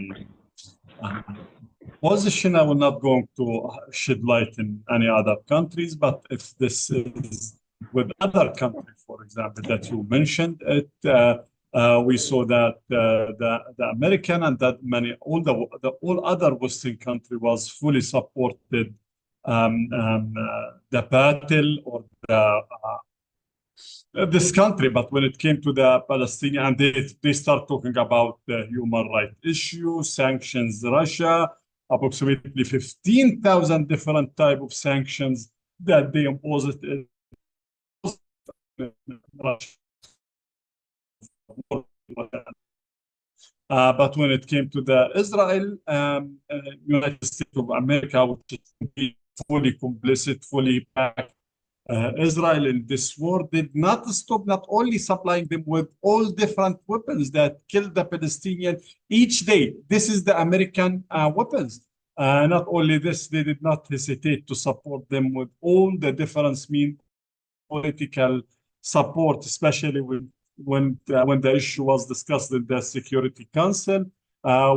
S1: position, I will not go to shed light in any other countries, but if this is with other countries, for example, that you mentioned, we saw that the American and that all other Western country was fully supported the battle or this country. But when it came to the Palestinian, and they start talking about the human rights issue, sanctions, Russia, approximately 15,000 different type of sanctions that they imposed in Russia. But when it came to the Israel, United States of America, which is fully complicit, fully backed Israel in this war, did not stop not only supplying them with all different weapons that killed the Palestinian each day. This is the American weapons. Not only this, they did not hesitate to support them with all the different means political support, especially when the issue was discussed in the Security Council.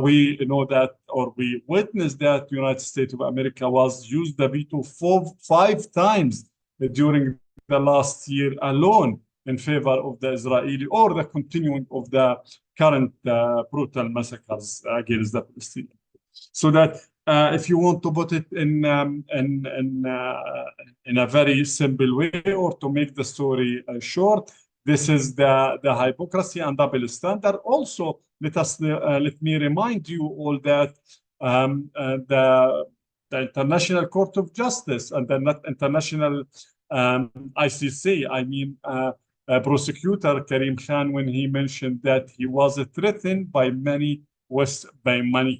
S1: We know that, or we witnessed that the United States of America was used the veto 5 times during the last year alone in favor of the Israeli or the continuing of the current brutal massacres against the Palestinians. So that if you want to put it in a very simple way, or to make the story short, this is the hypocrisy and double standard. Also, let me remind you all that the International Court of Justice and the International ICC, I mean, prosecutor Karim Khan when he mentioned that he was threatened by many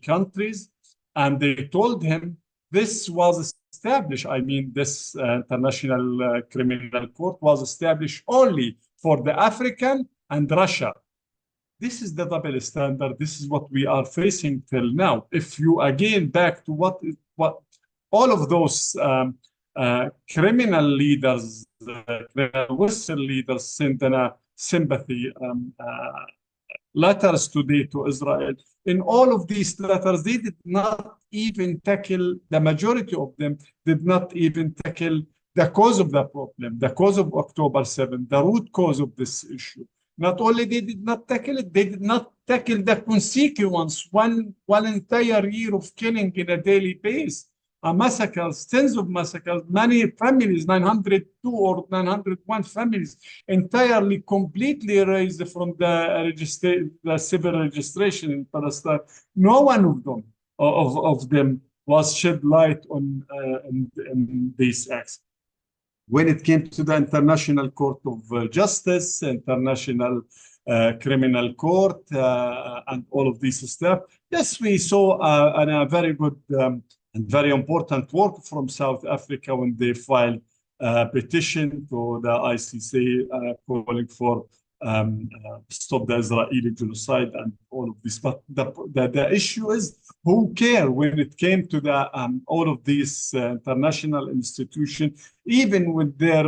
S1: countries, and they told him this was established. I mean, this international criminal court was established only for the African and Russia. This is the double standard. This is what we are facing till now. If you again back to what all of those criminal leaders, Western leaders sent sympathy letters today to Israel. In all of these letters, they did not even tackle, the majority of them did not even tackle the cause of the problem, the cause of October 7, the root cause of this issue. Not only they did not tackle it, they did not tackle the consequence, one entire year of killing in a daily basis. Massacres, tens of massacres, many families, 902 or 901 families, entirely, completely erased from the civil registration in Palestine. No one of them was shed light on in these acts. When it came to the International Court of Justice, International Criminal Court, and all of this stuff, yes, we saw a very good and very important work from South Africa when they filed a petition to the ICC calling for stop the Israeli genocide and all of this. But the issue is, who care when it came to the all of these international institutions, even with their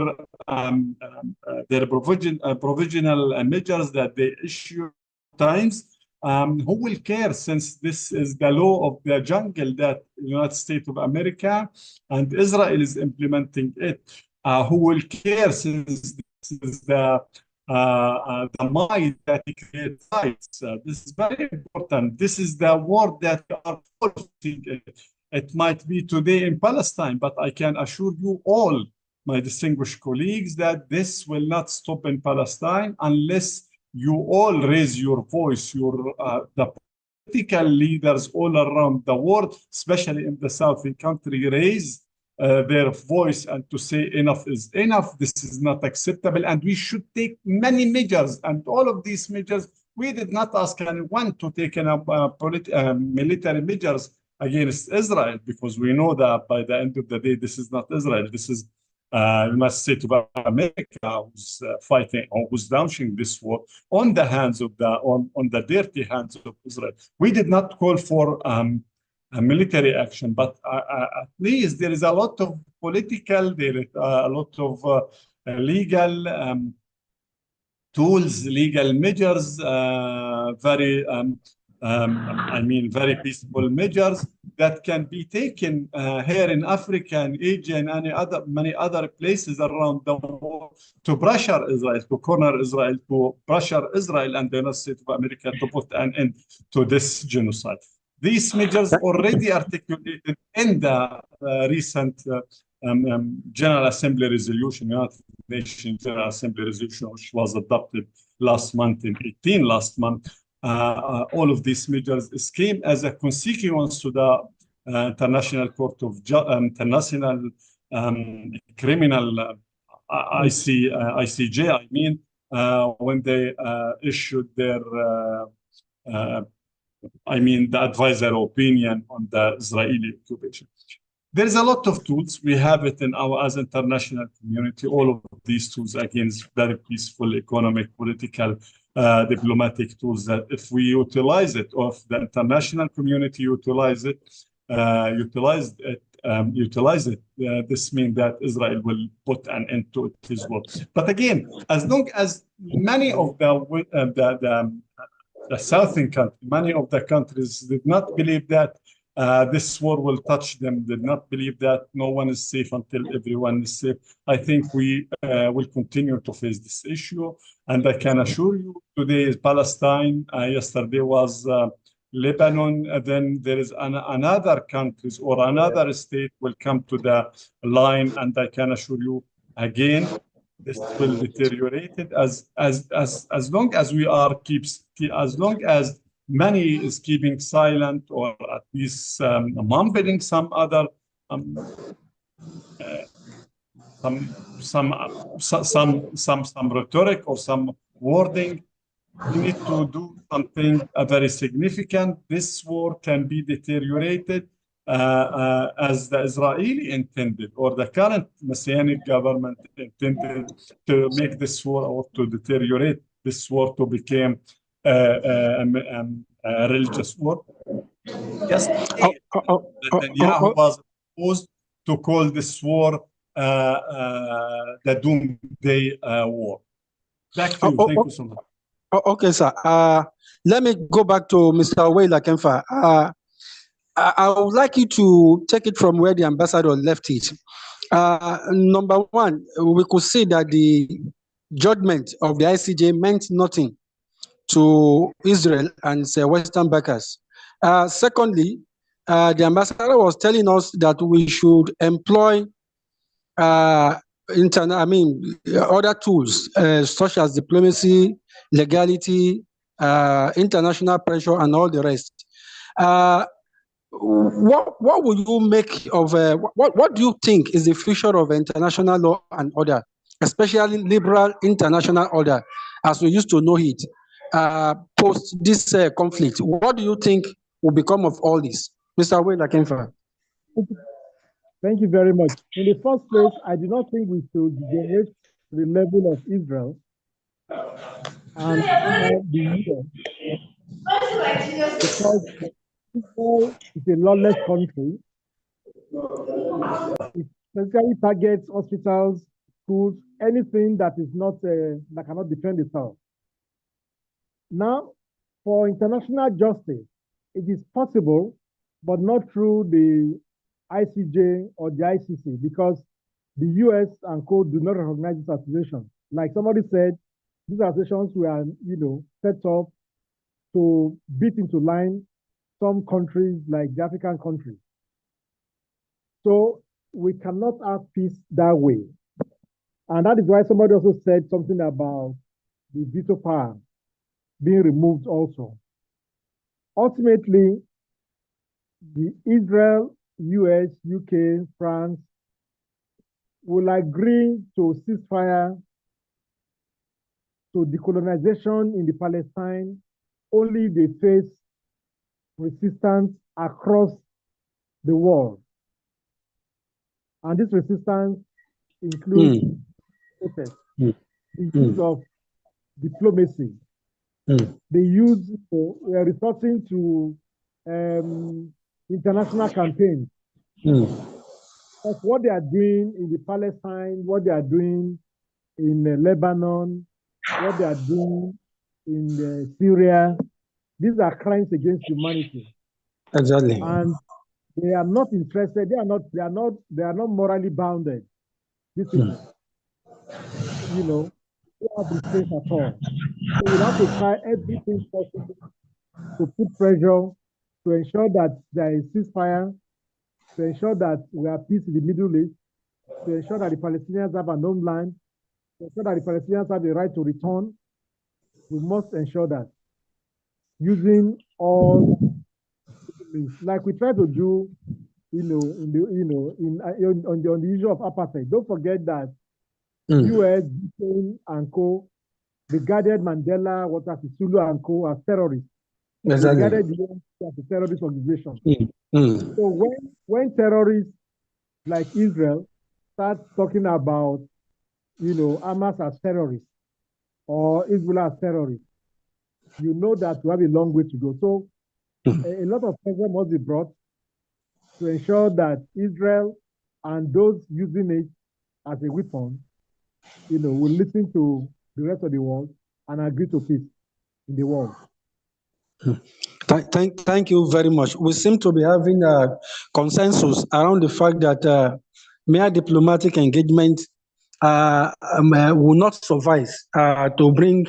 S1: provisional measures that they issue times. Who will care, since this is the law of the jungle that the United States of America and Israel is implementing it? Who will care, since this is the mind that creates rights? This is very important. This is the war that we are forcing. It might be today in Palestine, but I can assure you all, my distinguished colleagues, that this will not stop in Palestine unless you all raise your voice, the political leaders all around the world, especially in the southern country, raise their voice and to say enough is enough. This is not acceptable, and we should take many measures. And all of these measures, we did not ask anyone to take military measures against Israel, because we know that by the end of the day, this is not Israel. This is United States of America who's fighting or who's launching this war on the hands of on the dirty hands of Israel. We did not call for a military action, but at least there is a lot of political, there is a lot of legal tools, legal measures, very very peaceful measures that can be taken here in Africa and Asia and many other places around the world to pressure Israel, to corner Israel, to pressure Israel and the United States of America to put an end to this genocide. These measures already articulated in the recent General Assembly resolution, United Nations General Assembly resolution, which was adopted last month, last month. All of these measures came as a consequence to the International Court of International Criminal ICJ. I mean, when they issued their the advisory opinion on the Israeli occupation. There is a lot of tools. We have it in as international community, all of these tools, against very peaceful economic, political, diplomatic tools that if we utilize it, or if the international community utilize it, this means that Israel will put an end to it as well. But again, as long as many of the southern countries, many of the countries did not believe that this war will touch them, did not believe that no one is safe until everyone is safe. I think we will continue to face this issue. And I can assure you, today is Palestine, yesterday was Lebanon, then there is another countries or another state will come to the line, and I can assure you again, this will deteriorate it as long as we are as long as many is keeping silent, or at least mumbling some other some rhetoric or some wording. We need to do something very significant. This war can be deteriorated as the Israeli intended, or the current Messianic government intended to make this war or to deteriorate this war to become a religious war. Yesterday, Netanyahu was supposed to call this war the Doomsday War. Back to you. Thank you so much.
S2: Okay, sir. Let me go back to Mr. Wayla Kemfa. I would like you to take it from where the ambassador left it. Number one, we could see that the judgment of the ICJ meant nothing to Israel and its Western backers. Secondly, the ambassador was telling us that we should employ other tools such as diplomacy, legality, international pressure, and all the rest. What would you make of what do you think is the future of international law and order, especially liberal international order, as we used to know it, post this conflict? What do you think will become of all this, Mr. Wayla Kemfa?
S3: Thank you very much. In the first place, I do not think we should degenerate to the level of Israel and the US, because Israel is a lawless country. It specifically targets hospitals, schools, anything that is not that cannot defend itself. Now, for international justice, it is possible, but not through the ICJ or the ICC, because the US and co do not recognize this accusation. Like somebody said, these accusations were, set up to beat into line some countries like the African countries. So we cannot have peace that way. And that is why somebody also said something about the veto power being removed also. Ultimately, the Israel, US, UK, France will agree to ceasefire, to decolonization in the Palestine, only they face resistance across the world. And this resistance includes protest, the use of diplomacy. They use, we are resorting to international campaigns. That's what they are doing in the Palestine, what they are doing in Lebanon, what they are doing in Syria. These are crimes against humanity.
S2: Exactly.
S3: And they are not interested. They are not morally bounded. These people, they have restraint at all. So we have to try everything possible to put pressure to ensure that there is ceasefire, to ensure that we have peace in the Middle East, to ensure that the Palestinians have an homeland, to ensure that the Palestinians have the right to return. We must ensure that using all means, like we try to do, on the issue of apartheid. Don't forget that US, Britain, and co regarded Mandela, Sisulu and co as terrorists. Exactly. Regarded the US as a terrorist organization. So when terrorists like Israel start talking about, Hamas as terrorists or Hezbollah as terrorists, you know that we have a long way to go. So a lot of pressure must be brought to ensure that Israel and those using it as a weapon, will listen to the rest of the world and agree to peace in the world.
S2: Thank you very much. We seem to be having a consensus around the fact that mere diplomatic engagement will not suffice to bring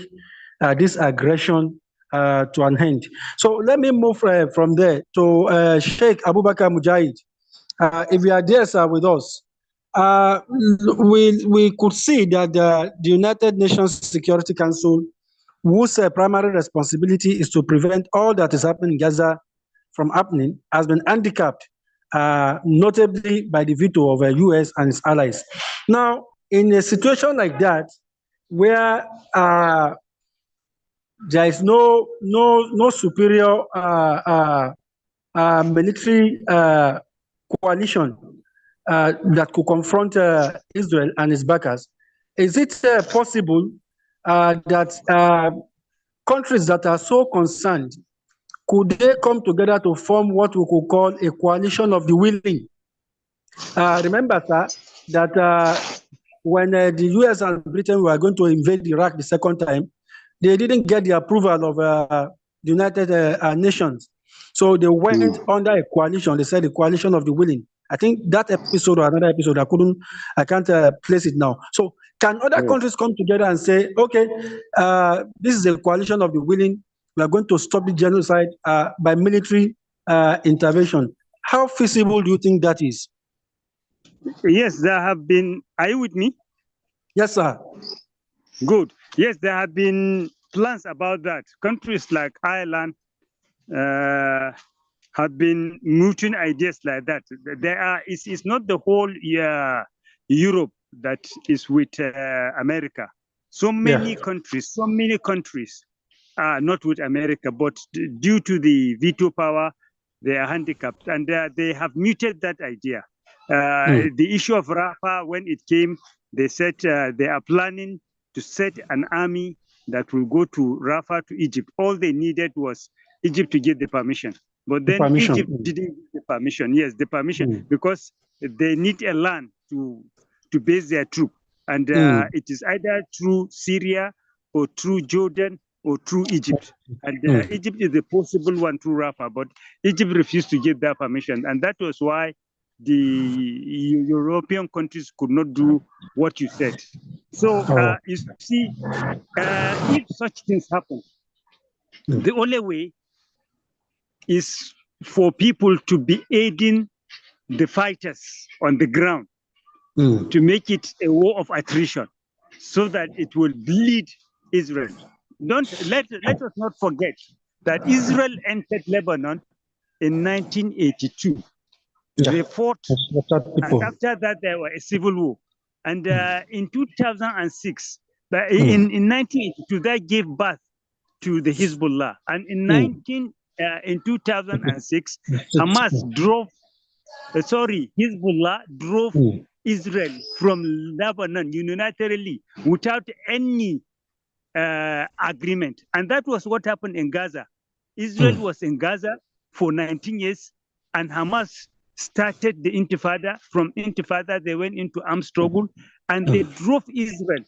S2: this aggression to an end. So let me move from there to Sheikh Abubakar Mujahid. If you are there, sir, with us, we could see that the United Nations Security Council, whose primary responsibility is to prevent all that is happening in Gaza from happening, has been handicapped, notably by the veto of the US and its allies. Now, in a situation like that, where there is no superior military coalition that could confront Israel and its backers, is it possible that countries that are so concerned, could they come together to form what we could call a coalition of the willing? Remember, sir, that when the US and Britain were going to invade Iraq the second time, they didn't get the approval of the United Nations. So they went under a coalition. They said the coalition of the willing. I think that episode or another episode, I can't place it now. So can other countries come together and say, okay, this is a coalition of the willing. We are going to stop the genocide by military intervention. How feasible do you think that is?
S6: Yes, there have been. Are you with me?
S2: Yes, sir.
S6: Good. Yes, there have been plans about that. Countries like Ireland have been mooting ideas like that. There are. It's not the whole Europe that is with America. So many countries are not with America, but due to the veto power, they are handicapped, and they have muted that idea. The issue of Rafah, when it came, they said they are planning to set an army that will go to Rafah, to Egypt. All they needed was Egypt to give the permission. But then Egypt didn't give the permission. Yes, the permission, because they need a land to base their troop. And it is either through Syria or through Jordan or through Egypt. And Egypt is the possible one through Rafah, but Egypt refused to give that permission. And that was why the European countries could not do what you said. So you see, if such things happen, the only way is for people to be aiding the fighters on the ground to make it a war of attrition, so that it will bleed Israel. Let us not forget that Israel entered Lebanon in 1982. They fought, and after that there was a civil war. And in 2006, in 1982, that gave birth to the Hezbollah. And in 2006, Hamas drove, Hezbollah drove Israel from Lebanon unilaterally without any agreement. And that was what happened in Gaza. Israel was in Gaza for 19 years, and Hamas started the Intifada. From Intifada, they went into armed struggle, and they drove Israel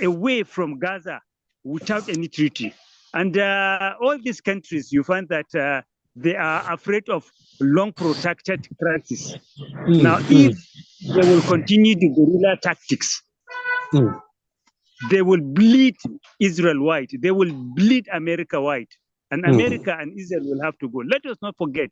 S6: away from Gaza without any treaty. And all these countries, you find that they are afraid of long protracted crisis. Now, if they will continue the guerrilla tactics, they will bleed Israel wide. They will bleed America wide. And America and Israel will have to go. Let us not forget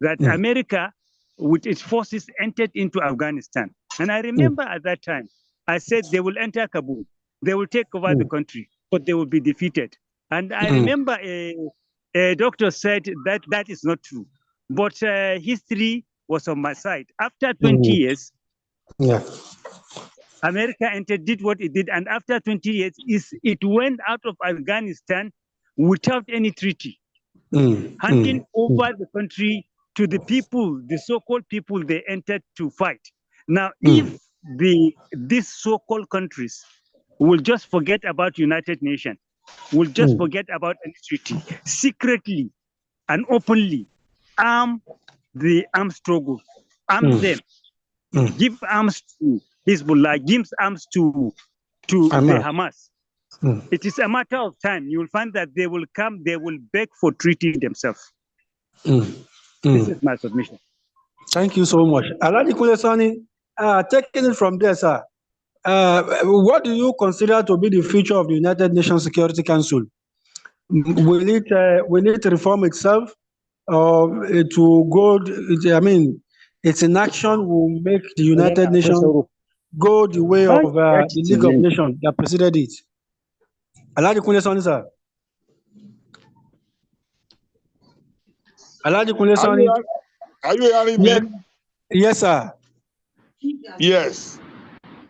S6: that America, with its forces, entered into Afghanistan. And I remember at that time, I said they will enter Kabul. They will take over the country, but they will be defeated. And I remember a doctor said that that is not true. But history was on my side. After 20 years, America entered, did what it did, and after 20 years, it went out of Afghanistan without any treaty, handing over the country to the people, the so-called people they entered to fight. Now, if these so-called countries will just forget about United Nations, will just forget about any treaty, secretly and openly arm the armed struggle, arm them, give arms to Hezbollah, gives arms to the Hamas. It is a matter of time. You will find that they will come, they will beg for treaty themselves. This is my submission.
S2: Thank you so much. Alhaji Kulesani, taking it from there, sir, what do you consider to be the future of the United Nations Security Council? Will it reform itself, or it will go? I mean, its inaction will make the United Nations go the way of the League of Nations that preceded it. Alhaji Kulesani, sir. Alhaji Kulesani.
S4: Are you hearing me?
S2: Yes, sir.
S4: Yes.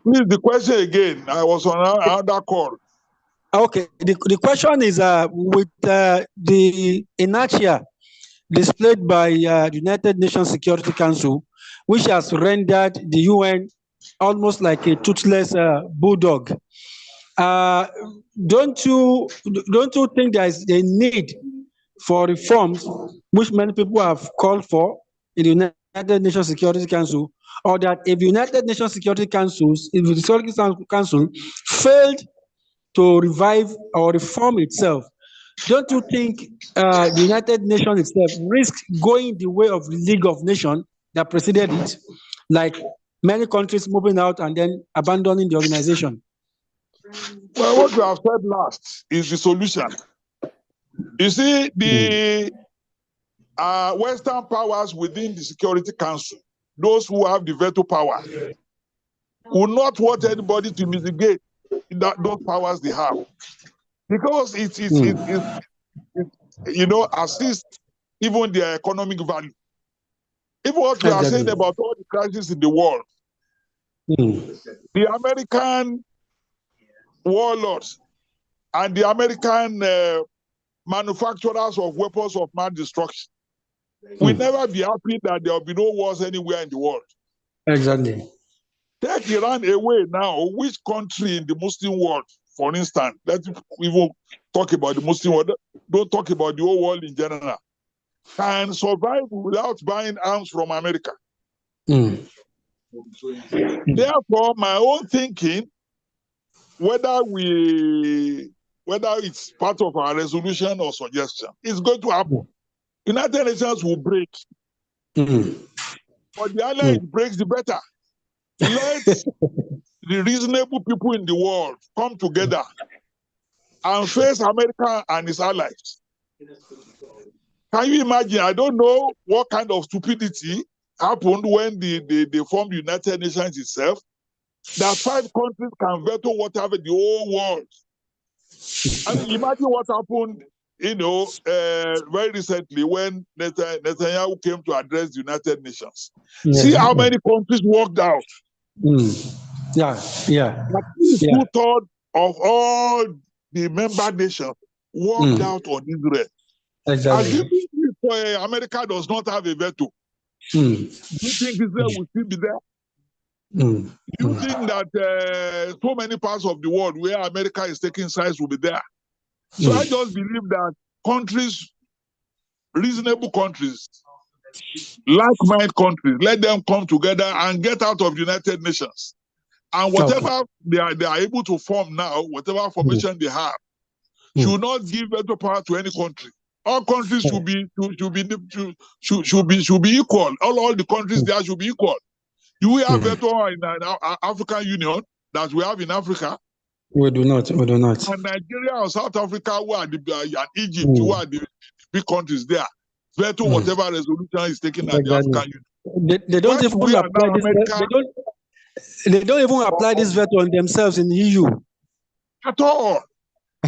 S4: Please, the question again. I was on another call.
S2: Okay, the question is with the inertia displayed by the United Nations Security Council, which has rendered the UN almost like a toothless bulldog. Don't you think there is a need for reforms, which many people have called for in the United Nations Security Council, or that if the United Nations Security Council failed to revive or reform itself, don't you think the United Nations itself risks going the way of the League of Nations that preceded it, like many countries moving out and then abandoning the organization?
S4: Well, what we have said last is the solution. You see, the Western powers within the Security Council, those who have the veto power, will not want anybody to mitigate those powers they have, because it assists even their economic value. Even what we are saying about all the crises in the world, the American warlords and the American manufacturers of weapons of mass destruction will never be happy that there will be no wars anywhere in the world.
S2: Exactly.
S4: Take Iran away now. Which country in the Muslim world, for instance, let's even talk about the Muslim world, don't talk about the whole world in general, can survive without buying arms from America? Therefore, my own thinking, whether it's part of our resolution or suggestion, it's going to happen. United Nations will break. But the earlier it breaks, the better. Let the reasonable people in the world come together and face America and its allies. Can you imagine? I don't know what kind of stupidity happened when they formed the United Nations itself, that 5 countries can veto whatever the whole world. I mean, imagine what happened, very recently when Netanyahu came to address the United Nations. Yes. See how many countries walked out.
S2: Yeah.
S4: 2/3 of all the member nations walked out on Israel.
S2: Exactly.
S4: As America does not have a veto, do you think Israel will still be there? Do you think that so many parts of the world where America is taking sides will be there? So I just believe that countries, reasonable countries, like-minded countries, let them come together and get out of the United Nations. And whatever they are able to form now, whatever formation they have, should not give veto power to any country. All countries should be equal. All the countries there should be equal. Do we have veto in African Union that we have in Africa?
S2: We do not.
S4: And Nigeria or South Africa, who are and Egypt, who are the big countries there, veto whatever resolution is taken at the African
S2: Union. They don't even apply this. They don't even apply this veto on themselves in the EU
S4: at all.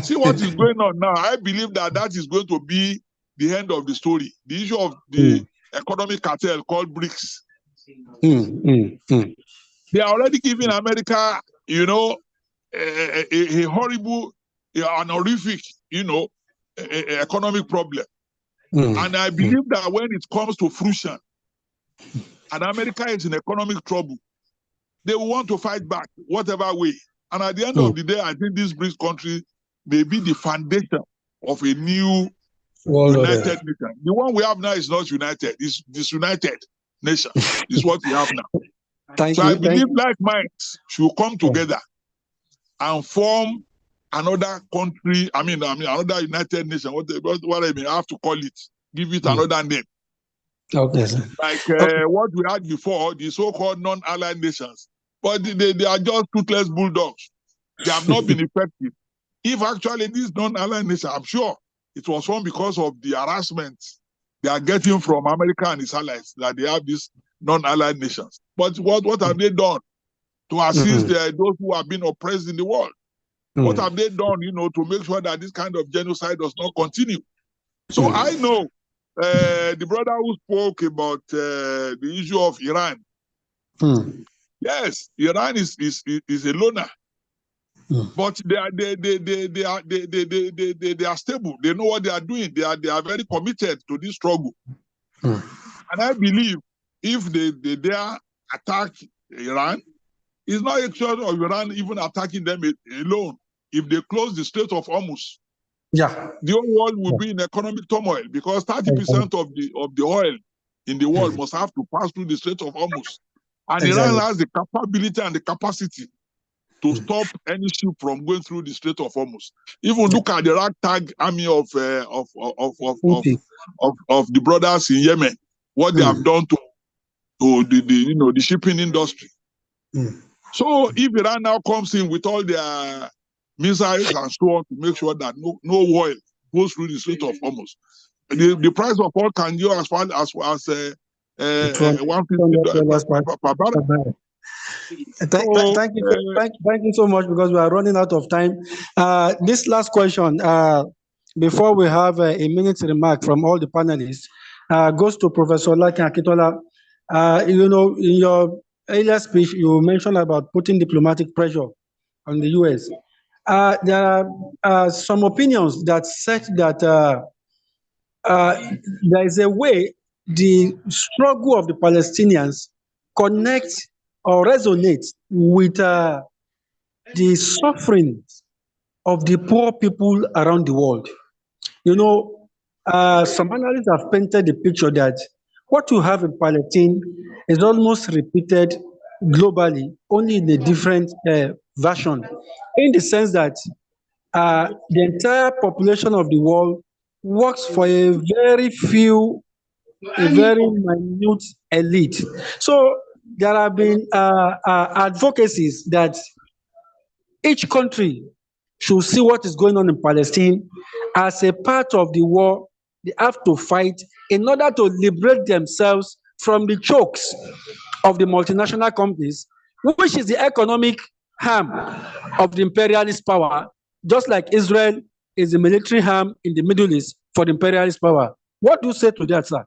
S4: See what is going on now. I believe that is going to be the end of the story. The issue of the economic cartel called BRICS. They are already giving America, a horrible, an horrific, economic problem. And I believe that when it comes to fruition, and America is in economic trouble, they will want to fight back, whatever way. And at the end of the day, I think this BRICS country may be the foundation of a new united nation. The one we have now is not united, it's disunited nation. Is what we have now. I believe like minds should come together and form another country, another united nation, what I mean, I have to call it, give it another name.
S2: Okay, sir.
S4: Like what we had before, the so-called non-allied nations. But they are just toothless bulldogs. They have not been effective. If actually these non-allied nations, I'm sure it was formed because of the harassment they are getting from America and its allies, that they have these non-allied nations. But what have they done to assist those who have been oppressed in the world? What have they done, to make sure that this kind of genocide does not continue? So I know the brother who spoke about the issue of Iran, Yes, Iran is a loner. But they are stable. They know what they are doing. They are very committed to this struggle. And I believe if they dare attack Iran, it's not a question of Iran even attacking them alone. If they close the Strait of Hormuz, the whole world will be in economic turmoil because 30% of the oil in the world must have to pass through the Strait of Hormuz. And Iran has the capability and the capacity to stop any ship from going through the Strait of Hormuz. Even look at the ragtag army of the brothers in Yemen, what they have done to the shipping industry. So if Iran now comes in with all their missiles and so on to make sure that no oil goes through the Strait of Hormuz, the price of oil can go as far as $150 per barrel.
S2: Thank you so much, because we are running out of time. This last question, before we have a minute's remark from all the panelists, goes to Professor Lakin Akitola. In your earlier speech, you mentioned about putting diplomatic pressure on the U.S. There are some opinions that said that there is a way the struggle of the Palestinians connects or resonates with the suffering of the poor people around the world. Some analysts have painted the picture that what you have in Palestine is almost repeated globally, only in a different version, in the sense that the entire population of the world works for a very minute elite. So there have been advocacies that each country should see what is going on in Palestine as a part of the war they have to fight in order to liberate themselves from the chokes of the multinational companies, which is the economic arm of the imperialist power, just like Israel is the military arm in the Middle East for the imperialist power. What do you say to that, sir?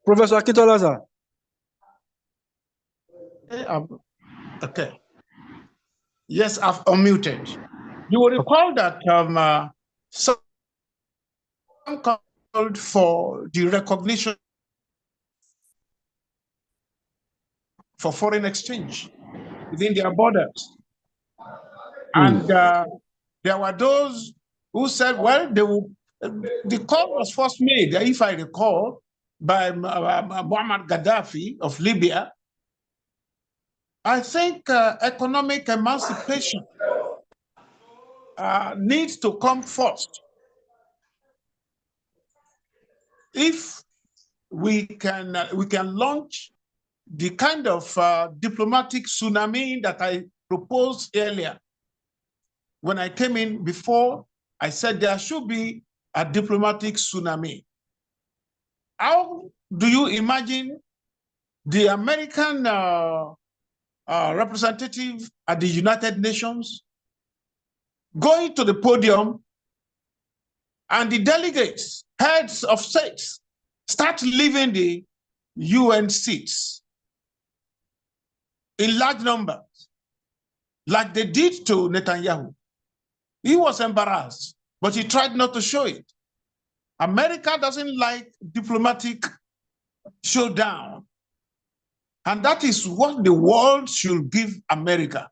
S2: Professor Akitola, sir.
S5: Okay. Yes, I've unmuted. You will recall that some called for the recognition for foreign exchange within their borders. And there were those who said, well, the call was first made, if I recall, by Muammar Gaddafi of Libya. I think economic emancipation needs to come first. If we can launch the kind of diplomatic tsunami that I proposed earlier. When I came in before, I said there should be a diplomatic tsunami. How do you imagine the American representative at the United Nations going to the podium and the delegates, heads of states, start leaving the UN seats in large numbers, like they did to Netanyahu? He was embarrassed, but he tried not to show it. America doesn't like diplomatic showdown. And that is what the world should give America.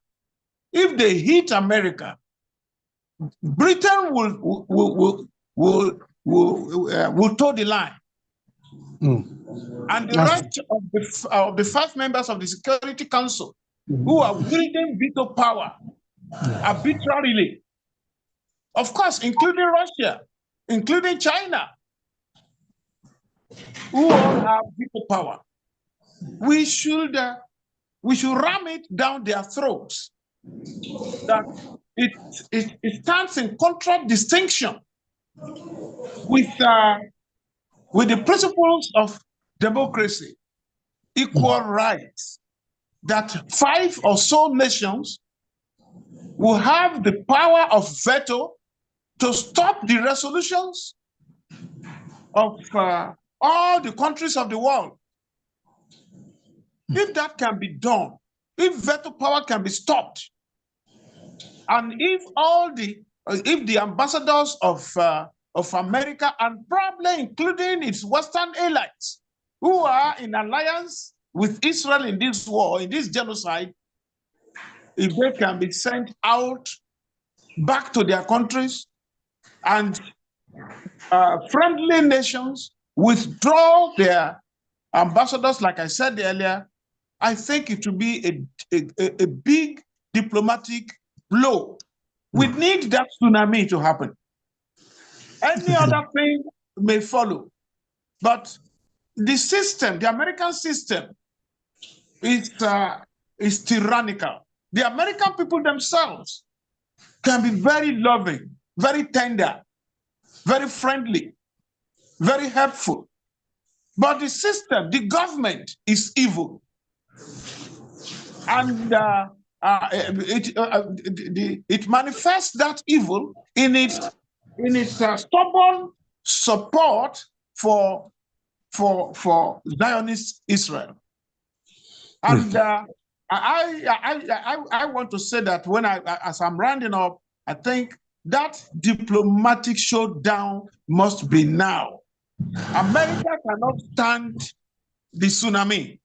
S5: If they hit America, Britain will toe the line. And the rest of the 5 members of the Security Council who are wielding veto power arbitrarily, of course, including Russia, including China, who all have veto power, we should ram it down their throats. That it stands in contradistinction with the principles of democracy, equal rights, that 5 or so nations will have the power of veto to stop the resolutions of all the countries of the world. If that can be done, if veto power can be stopped, and if the ambassadors of America, and probably including its Western allies, who are in alliance with Israel in this war, in this genocide, if they can be sent out back to their countries, and friendly nations withdraw their ambassadors, like I said earlier, I think it will be a big diplomatic blow. We need that tsunami to happen. Any other thing may follow. But the system, the American system, is tyrannical. The American people themselves can be very loving, very tender, very friendly, very helpful. But the system, the government is evil. And it manifests that evil in its stubborn support for Zionist Israel. And I want to say that as I'm rounding up, I think that diplomatic showdown must be now. America cannot stand the tsunami.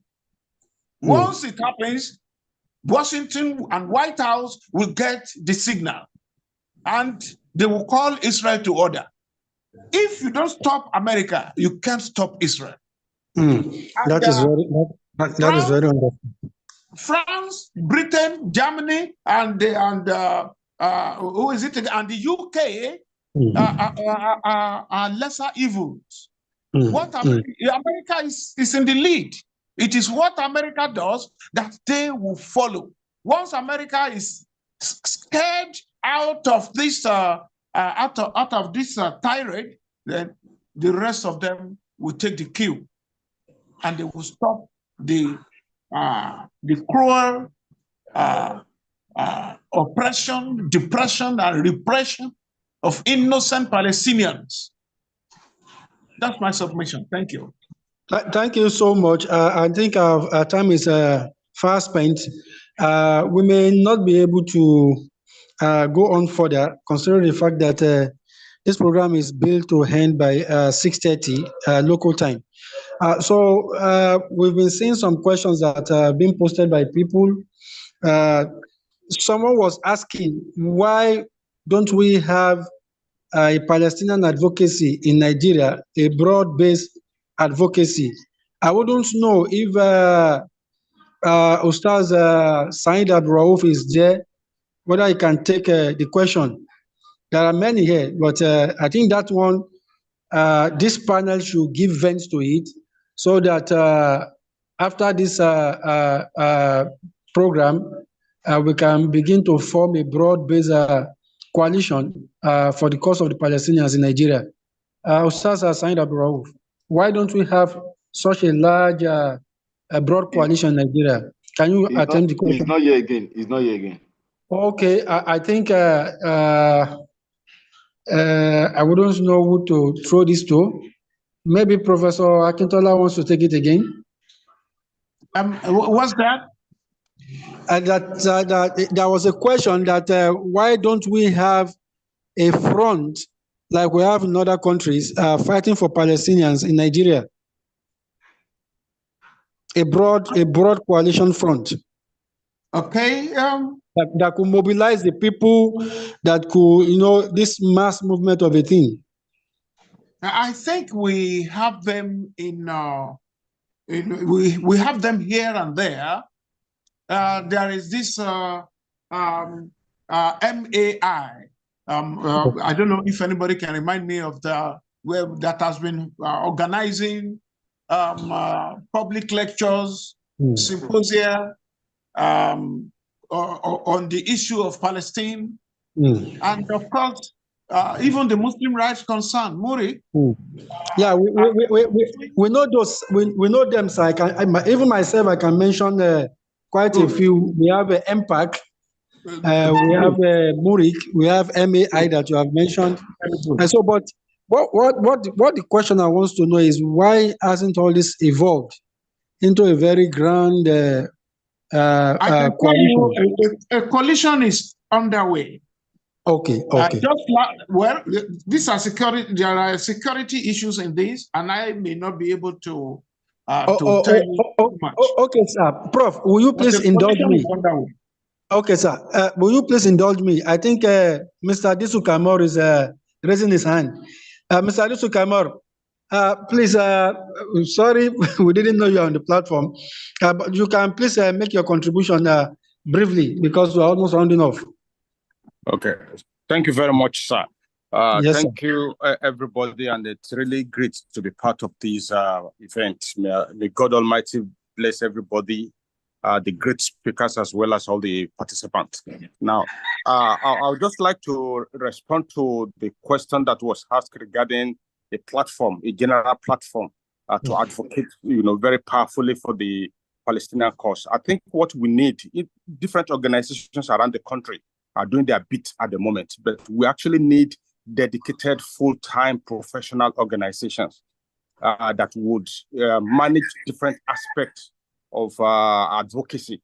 S5: Once it happens, Washington and White House will get the signal, and they will call Israel to order. If you don't stop America, you can't stop Israel.
S2: That is very wonderful. France,
S5: Britain, Germany, and who is it? And the UK are lesser evils. America is in the lead. It is what America does that they will follow. Once America is scared out of this tirade, then the rest of them will take the cue, and they will stop the cruel oppression, depression, and repression of innocent Palestinians. That's my submission. Thank you.
S2: Thank you so much. I think our time is fast spent. We may not be able to go on further, considering the fact that this program is built to end by 6:30 local time. So we've been seeing some questions that are being posted by people. Someone was asking, why don't we have a Palestinian advocacy in Nigeria, a broad-based advocacy? I wouldn't know if Ustaz Saeed Abdul-Rauf is there, whether he can take the question. There are many here, but I think that one, this panel should give vent to it, so that after this program, we can begin to form a broad-based coalition for the cause of the Palestinians in Nigeria. Ustaz Saeed Abdul-Rauf, why don't we have such a large, broad coalition in Nigeria? Can you attempt the question?
S7: He's not here again. He's not here again.
S2: Okay, I think I wouldn't know who to throw this to. Maybe Professor Akintola wants to take it again.
S5: What's that?
S2: That there was a question that why don't we have a front like we have in other countries fighting for Palestinians in Nigeria? A broad coalition front.
S5: Okay.
S2: That could mobilize the people, that could, this mass movement of a thing.
S5: I think we have them we have them here and there. There is this MAI. I don't know if anybody can remind me of that has been organizing public lectures, symposia on the issue of Palestine, and of course, even the Muslim rights concern, Muri.
S2: Yeah, we know those. We know them. So even myself, I can mention quite a few. We have MPAC, we have Murik, we have MAI that you have mentioned, and so. But What the questioner wants to know is why hasn't all this evolved into a very grand
S5: I can tell you a coalition is underway.
S2: Okay.
S5: These are security. There are security issues in this, and I may not be able to tell you too much.
S2: Okay, sir. Prof, will you please indulge me? Okay, sir. Will you please indulge me? I think Mr. Adisu Kamor is raising his hand. Mr. Adisu Kamor, please, sorry, we didn't know you are on the platform, but you can please make your contribution briefly because we're almost rounding off.
S9: Okay. Thank you very much, sir.
S2: Yes,
S9: thank you, everybody, and it's really great to be part of this event. May God Almighty bless everybody, the great speakers as well as all the participants. Now, I would just like to respond to the question that was asked regarding a platform, a general platform, to advocate, very powerfully for the Palestinian cause. I think what we need, different organizations around the country are doing their bit at the moment, but we actually need dedicated full-time professional organizations that would manage different aspects of advocacy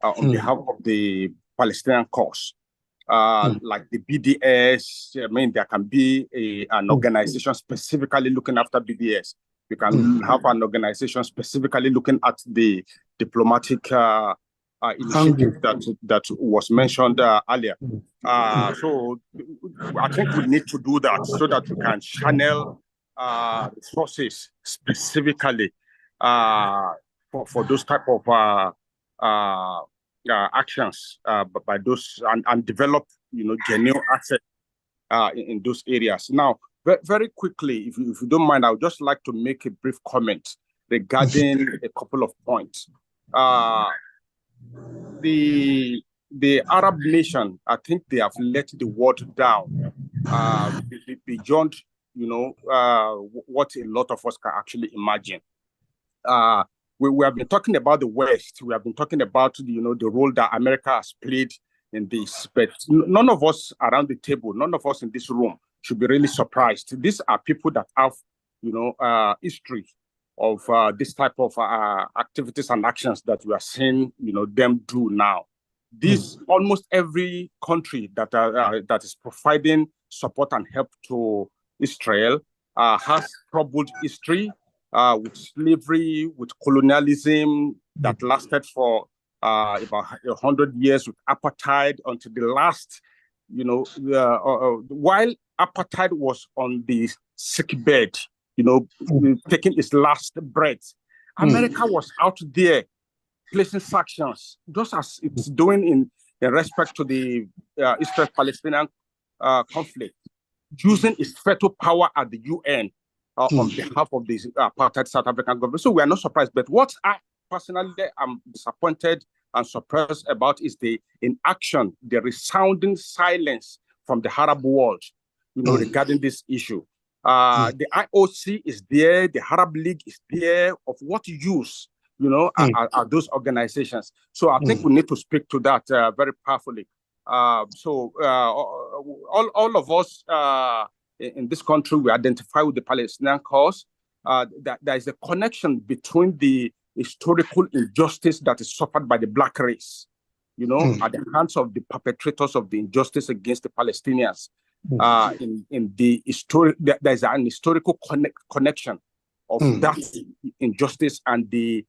S9: on behalf of the Palestinian cause. Like the BDS, I mean, there can be an organization specifically looking after BDS. You can have an organization specifically looking at the diplomatic initiative that was mentioned earlier. So I think we need to do that so that we can channel resources specifically for those type of actions by those and develop, genuine assets in those areas. Now, very quickly, if you don't mind, I would just like to make a brief comment regarding a couple of points. The Arab nation, I think they have let the world down beyond, what a lot of us can actually imagine. We have been talking about the West. We have been talking about, the role that America has played in this. But none of us around the table, none of us in this room should be really surprised. These are people that have, history of this type of activities and actions that we are seeing, them do now. This almost every country that is providing support and help to Israel has troubled history with slavery, with colonialism that lasted for about 100 years, with apartheid until the last, while apartheid was on the sick bed, taking its last breath, America was out there placing sanctions, just as it's doing in respect to the Israel-Palestinian conflict, using its veto power at the UN on behalf of the apartheid South African government. So we are not surprised. But what I personally am disappointed and surprised about is the inaction, the resounding silence from the Arab world, regarding this issue. The IOC is there, the Arab League is there. Of what use, are those organizations? So I think we need to speak to that very powerfully. So all of us in this country, we identify with the Palestinian cause. That there is a connection between the historical injustice that is suffered by the Black race, at the hands of the perpetrators of the injustice against the Palestinians. In the history, there's an historical connection of that injustice and the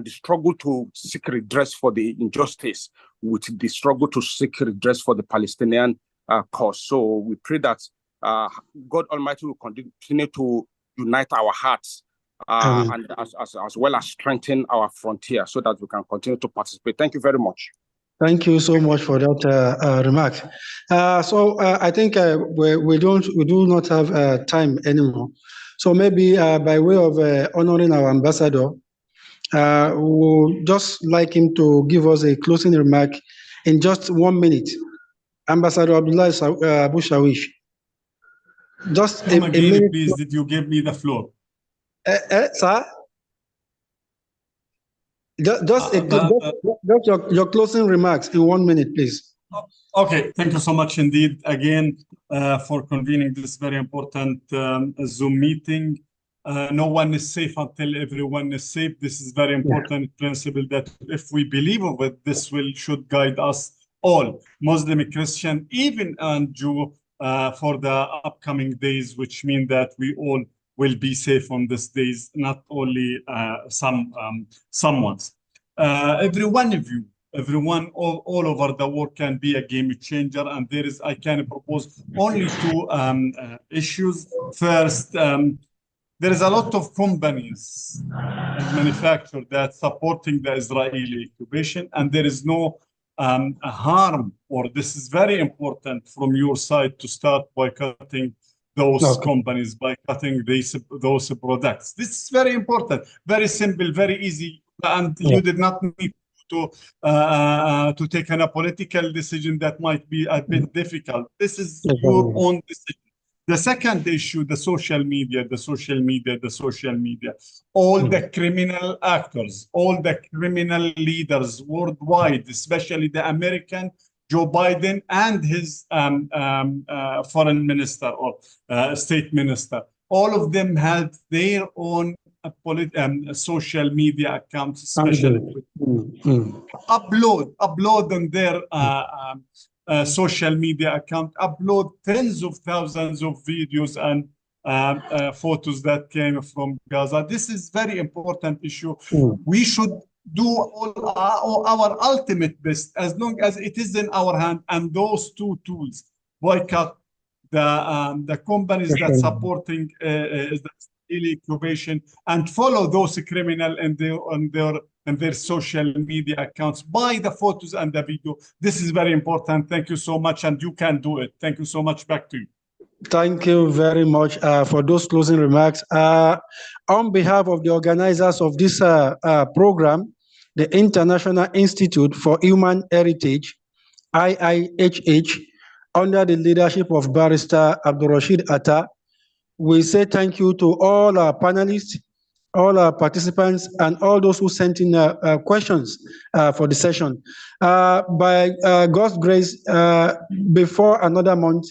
S9: struggle to seek redress for the injustice with the struggle to seek redress for the Palestinian cause. So we pray that God Almighty will continue to unite our hearts and as well as strengthen our frontier so that we can continue to participate. Thank you very much.
S2: Thank you so much for that remark. So I think we do not have time anymore. So maybe by way of honoring our ambassador, we would just like him to give us a closing remark in just 1 minute. Ambassador Abdullah Abu Shawish. Just
S1: a minute, please. Did you give me the floor?
S2: Sir? Just your closing remarks in 1 minute, please.
S1: Okay, thank you so much indeed. Again, for convening this very important Zoom meeting. No one is safe until everyone is safe. This is very important principle that if we believe of it, this should guide us all, Muslim, Christian, even and Jew, for the upcoming days, which mean that we all will be safe on these days, not only someone's. Every one of you, everyone all over the world can be a game changer, and I can propose only two issues. First, there is a lot of companies and manufacturers that supporting the Israeli occupation, and there is no harm, or this is very important from your side to start boycotting those companies, boycotting those products. This is very important, very simple, very easy, and you did not need to take a political decision that might be a bit difficult. This is your own decision. The second issue, the social media. All the criminal actors, all the criminal leaders worldwide, especially the American Joe Biden and his foreign minister or state minister, all of them had their own social media accounts, especially upload on their social media account, upload tens of thousands of videos and photos that came from Gaza. This is very important issue. We should do all our ultimate best as long as it is in our hand, and those two tools, boycott the companies that supporting the Israeli occupation, and follow those criminal in their social media accounts, buy the photos and the video. This is very important. Thank you so much, and you can do it. Thank you so much. Back to you.
S2: Thank you very much for those closing remarks. On behalf of the organizers of this program, the International Institute for Human Heritage, IIHH, under the leadership of Barrister Abdulrashid Atta, we say thank you to all our panelists, all our participants, and all those who sent in questions for the session. By God's grace, before another month,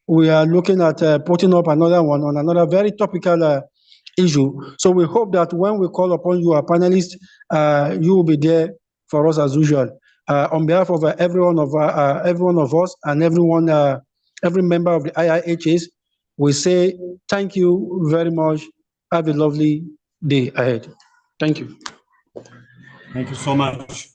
S2: we are looking at putting up another one on another very topical issue. So we hope that when we call upon you, our panelists, you will be there for us as usual. On behalf of every one of us and every member of the IIHS, we say thank you very much. Have a lovely day ahead. Thank you.
S1: Thank you so much.